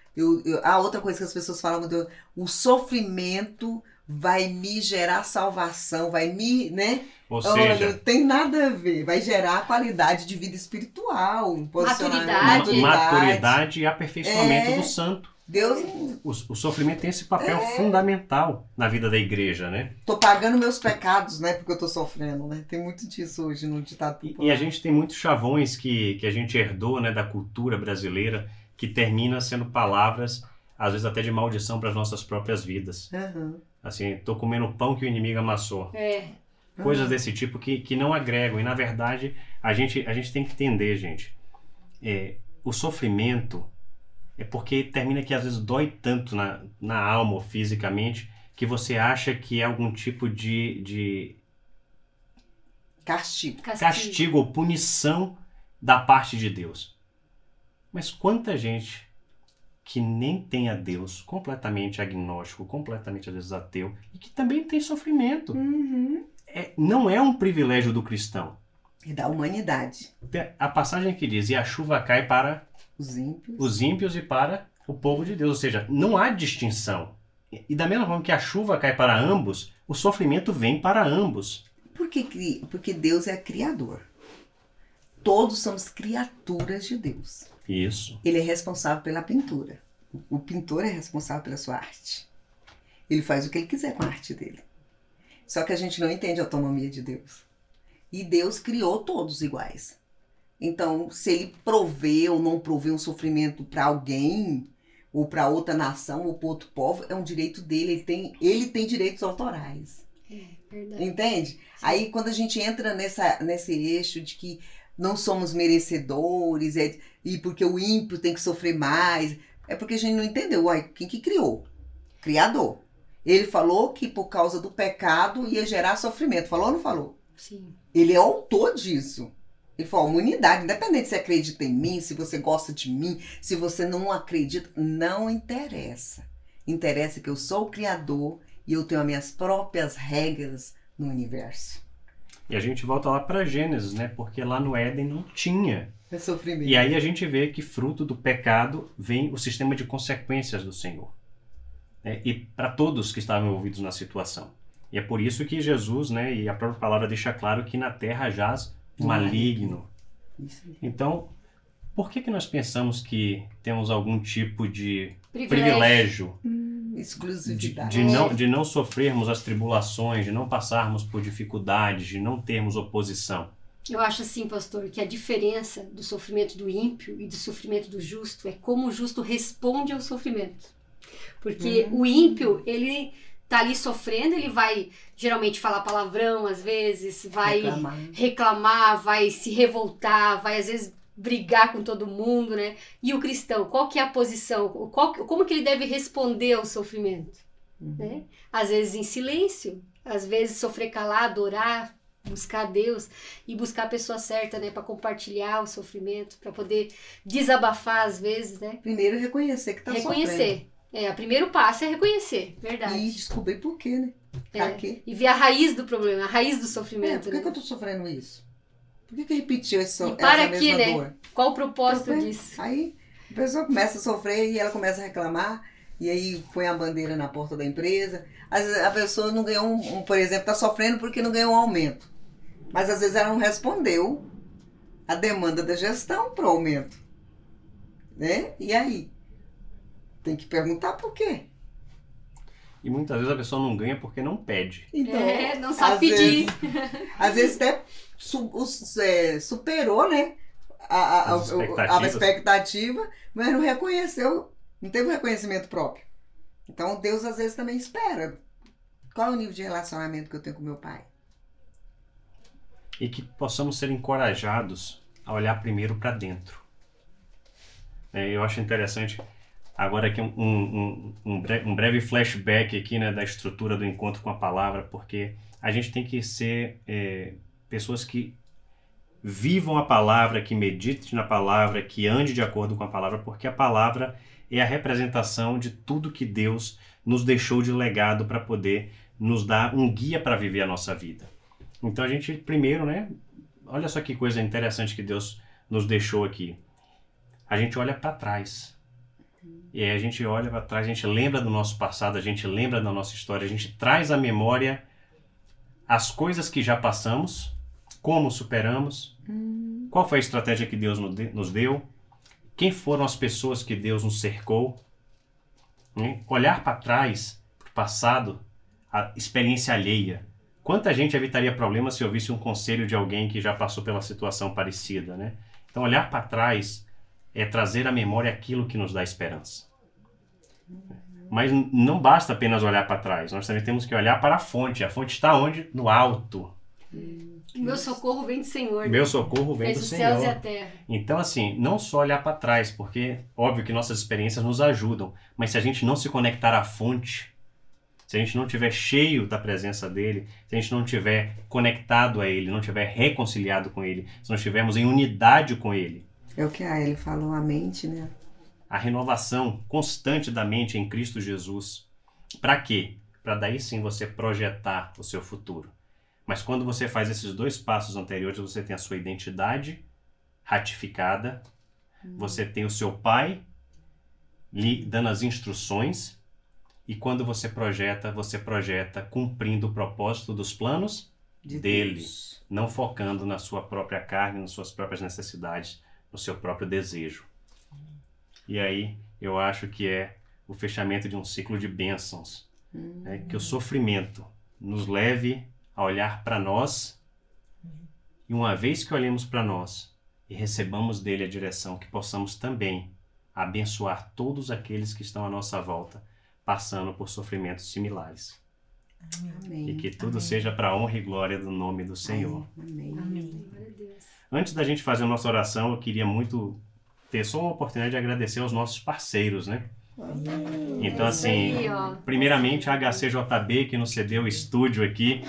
A outra coisa que as pessoas falam, o sofrimento vai me gerar salvação, vai me, né? Ou Olha, seja, não tem nada a ver. Vai gerar qualidade de vida espiritual, Maturidade. maturidade e aperfeiçoamento do santo. Deus, O sofrimento tem esse papel fundamental na vida da igreja, né? tô pagando meus pecados, né? Porque eu tô sofrendo, né? Tem muito disso hoje no ditado popular. E a gente tem muitos chavões que a gente herdou, né, da cultura brasileira, que termina sendo palavras, às vezes até de maldição para as nossas próprias vidas. Uhum. Assim, tô comendo o pão que o inimigo amassou. Coisas desse tipo que não agregam. E, na verdade, a gente tem que entender, gente. O sofrimento é porque termina que às vezes dói tanto na alma ou fisicamente que você acha que é algum tipo de castigo ou punição da parte de Deus. Mas quanta gente que nem tem a Deus, completamente agnóstico, completamente às vezes ateu, e que também tem sofrimento. Não é um privilégio do cristão. E da humanidade. A passagem que diz, e a chuva cai para Os ímpios e para o povo de Deus. Ou seja, não há distinção. E da mesma forma que a chuva cai para ambos, o sofrimento vem para ambos. Porque Deus é criador. Todos somos criaturas de Deus. Isso. Ele é responsável pela pintura. O pintor é responsável pela sua arte. Ele faz o que ele quiser com a arte dele. Só que a gente não entende a autonomia de Deus. E Deus criou todos iguais. Então, se ele provê ou não provê um sofrimento para alguém, ou para outra nação, ou para outro povo, é um direito dele. Ele tem direitos autorais. Verdade. Entende? Sim. Aí, quando a gente entra nesse eixo de que não somos merecedores, e porque o ímpio tem que sofrer mais, é porque a gente não entendeu. Quem que criou? Criador. Ele falou que por causa do pecado ia gerar sofrimento. Falou ou não falou? Sim. Ele é autor disso. Ele falou, uma unidade, independente se você acredita em mim, se você gosta de mim, se você não acredita, não interessa. Interessa que eu sou o criador e eu tenho as minhas próprias regras no universo. E a gente volta lá para Gênesis, né? Porque lá no Éden não tinha. É sofrimento. E aí a gente vê que fruto do pecado vem o sistema de consequências do Senhor. E para todos que estavam envolvidos na situação. E é por isso que Jesus, né, e a própria palavra deixa claro que na terra jaz o maligno. Então, por que nós pensamos que temos algum tipo de privilégio exclusividade de não sofrermos as tribulações, de não passarmos por dificuldades, de não termos oposição? Eu acho assim, pastor, que a diferença do sofrimento do ímpio e do sofrimento do justo é como o justo responde ao sofrimento. Porque o ímpio, ele tá ali sofrendo, ele vai geralmente falar palavrão às vezes, vai reclamar, vai se revoltar, vai às vezes brigar com todo mundo, né? E o cristão, qual que é a posição? Como que ele deve responder ao sofrimento? Né? Às vezes em silêncio, às vezes sofrer calado, orar, buscar Deus e buscar a pessoa certa, né? Para compartilhar o sofrimento, para poder desabafar às vezes, né? Primeiro reconhecer que tá sofrendo. O primeiro passo é reconhecer, verdade. E descobrir por quê, né? Pra quê? E ver a raiz do problema, a raiz do sofrimento. Por que, né? que eu tô sofrendo isso? Por que repetiu essa aqui, mesma né? dor? Qual o propósito disso? Aí a pessoa começa a sofrer e ela começa a reclamar, e aí põe a bandeira na porta da empresa. Às vezes a pessoa não ganhou, por exemplo, tá sofrendo porque não ganhou um aumento. Mas às vezes ela não respondeu a demanda da gestão para o aumento. Né? E aí? Tem que perguntar por quê. E muitas vezes a pessoa não ganha porque não pede. Então, não sabe pedir. Às vezes até superou, né? A expectativa, mas não reconheceu, não teve um reconhecimento próprio. Então Deus às vezes também espera. Qual é o nível de relacionamento que eu tenho com meu pai? E que possamos ser encorajados a olhar primeiro para dentro. Eu acho interessante, agora aqui um breve flashback aqui, né, da estrutura do encontro com a palavra, porque a gente tem que ser pessoas que vivam a palavra, que meditem na palavra, que andem de acordo com a palavra, porque a palavra é a representação de tudo que Deus nos deixou de legado para poder nos dar um guia para viver a nossa vida. Então a gente primeiro, né, olha só que coisa interessante que Deus nos deixou aqui. A gente olha para trás. E aí a gente olha para trás, a gente lembra do nosso passado, a gente lembra da nossa história, a gente traz à memória as coisas que já passamos, como superamos, qual foi a estratégia que Deus nos deu, quem foram as pessoas que Deus nos cercou. Né? Olhar para trás, para o passado, a experiência alheia. Quanta gente evitaria problemas se ouvisse um conselho de alguém que já passou pela situação parecida, né? Então, olhar para trás é trazer à memória aquilo que nos dá esperança. Mas não basta apenas olhar para trás, nós também temos que olhar para a fonte. A fonte está onde? No alto. Meu socorro vem do Senhor. Meu socorro vem do Senhor. Fez os céus e a terra. Então, assim, não só olhar para trás, porque óbvio que nossas experiências nos ajudam, mas se a gente não se conectar à fonte, se a gente não estiver cheio da presença dele, se a gente não estiver conectado a ele, não estiver reconciliado com ele, se não estivermos em unidade com ele. É o que a Eli falou, a mente, né? A renovação constante da mente em Cristo Jesus. Para quê? Para daí sim você projetar o seu futuro. Mas quando você faz esses dois passos anteriores, você tem a sua identidade ratificada, você tem o seu pai lhe dando as instruções, e quando você projeta cumprindo o propósito dos planos dele, Deus. não focando na sua própria carne, nas suas próprias necessidades, no seu próprio desejo. E aí eu acho que é o fechamento de um ciclo de bênçãos, né? Que o sofrimento nos leve a olhar para nós, e uma vez que olhemos para nós e recebamos dele a direção, que possamos também abençoar todos aqueles que estão à nossa volta, passando por sofrimentos similares. Amém. E que tudo seja para a honra e glória do nome do Senhor. Amém. Amém. Glória a Deus. Antes da gente fazer a nossa oração, eu queria muito ter só uma oportunidade de agradecer aos nossos parceiros, né? Então, assim, aí, ó. primeiramente a HCJB, que nos cedeu o estúdio aqui.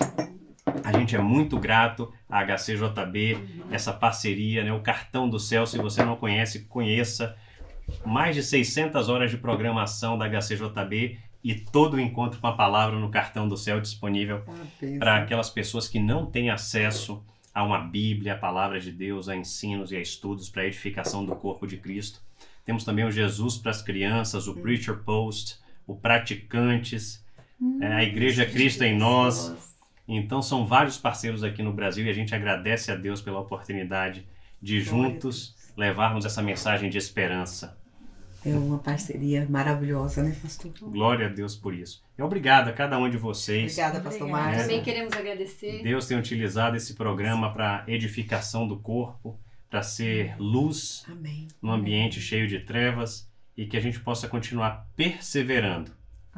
A gente é muito grato à HCJB, essa parceria, né? O Cartão do Céu, se você não conhece, conheça. Mais de 600 horas de programação da HCJB e todo o encontro com a palavra no Cartão do Céu disponível para aquelas pessoas que não têm acesso a uma Bíblia, a palavra de Deus, a ensinos e a estudos para a edificação do corpo de Cristo. Temos também o Jesus para as crianças, o Preacher Post, o Praticantes, a Igreja Cristo em Nós. Então são vários parceiros aqui no Brasil e a gente agradece a Deus pela oportunidade de juntos levarmos essa mensagem de esperança. É uma parceria maravilhosa, né, pastor? Glória a Deus por isso. E obrigado a cada um de vocês. Obrigada, pastor Obrigada. Márcio. Também queremos agradecer. Deus tem utilizado esse programa para edificação do corpo, para ser luz Amém. num ambiente cheio de trevas e que a gente possa continuar perseverando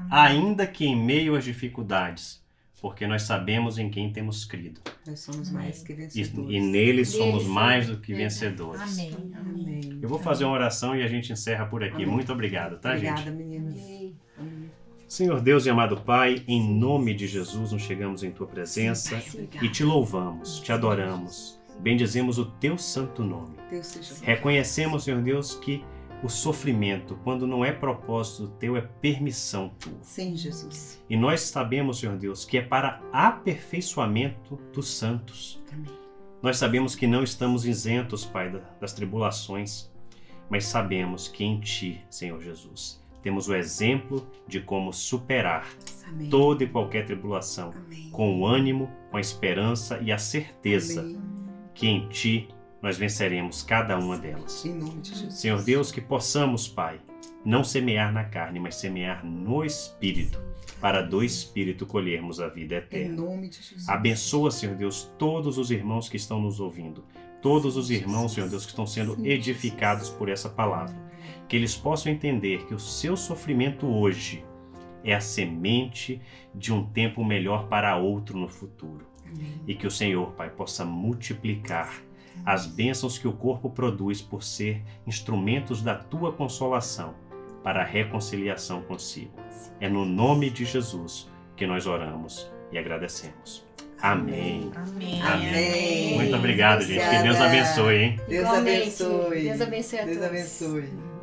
ainda que em meio às dificuldades, porque nós sabemos em quem temos crido. Nós somos mais que E vencedores. nele somos Dele, mais sim. do que vencedores. Amém. Amém. Eu vou fazer uma oração e a gente encerra por aqui. Amém. Muito obrigado, tá, gente? Obrigada, meninas. Amém. Amém. Senhor Deus e amado Pai, em nome de Jesus, nós chegamos em Tua presença e te louvamos, te adoramos, bendizemos o Teu santo nome. Deus seja Reconhecemos, Senhor Deus, que o sofrimento, quando não é propósito Teu, é permissão Tua. Sim, Jesus. E nós sabemos, Senhor Deus, que é para aperfeiçoamento dos santos. Amém. Nós sabemos que não estamos isentos, Pai, das tribulações, mas sabemos que em Ti, Senhor Jesus, temos o exemplo de como superar Amém. toda e qualquer tribulação, Amém. com o ânimo, com a esperança e a certeza Amém. que em Ti nós venceremos cada uma delas. Em nome de Jesus. Senhor Deus, que possamos, Pai, não semear na carne, mas semear no Espírito, para do Espírito colhermos a vida Em eterna. nome de Jesus. Abençoa, Senhor Deus, todos os irmãos que estão nos ouvindo, todos os irmãos, Senhor Deus, que estão sendo edificados por essa palavra. Que eles possam entender que o seu sofrimento hoje é a semente de um tempo melhor para outro no futuro. Amém. E que o Senhor, Pai, possa multiplicar as bênçãos que o corpo produz por ser instrumentos da Tua consolação para a reconciliação consigo. É no nome de Jesus que nós oramos e agradecemos. Amém. Amém. Amém. Muito obrigado, gente. Que Deus abençoe, hein? Deus Igualmente. abençoe. Deus abençoe a Deus todos. abençoe.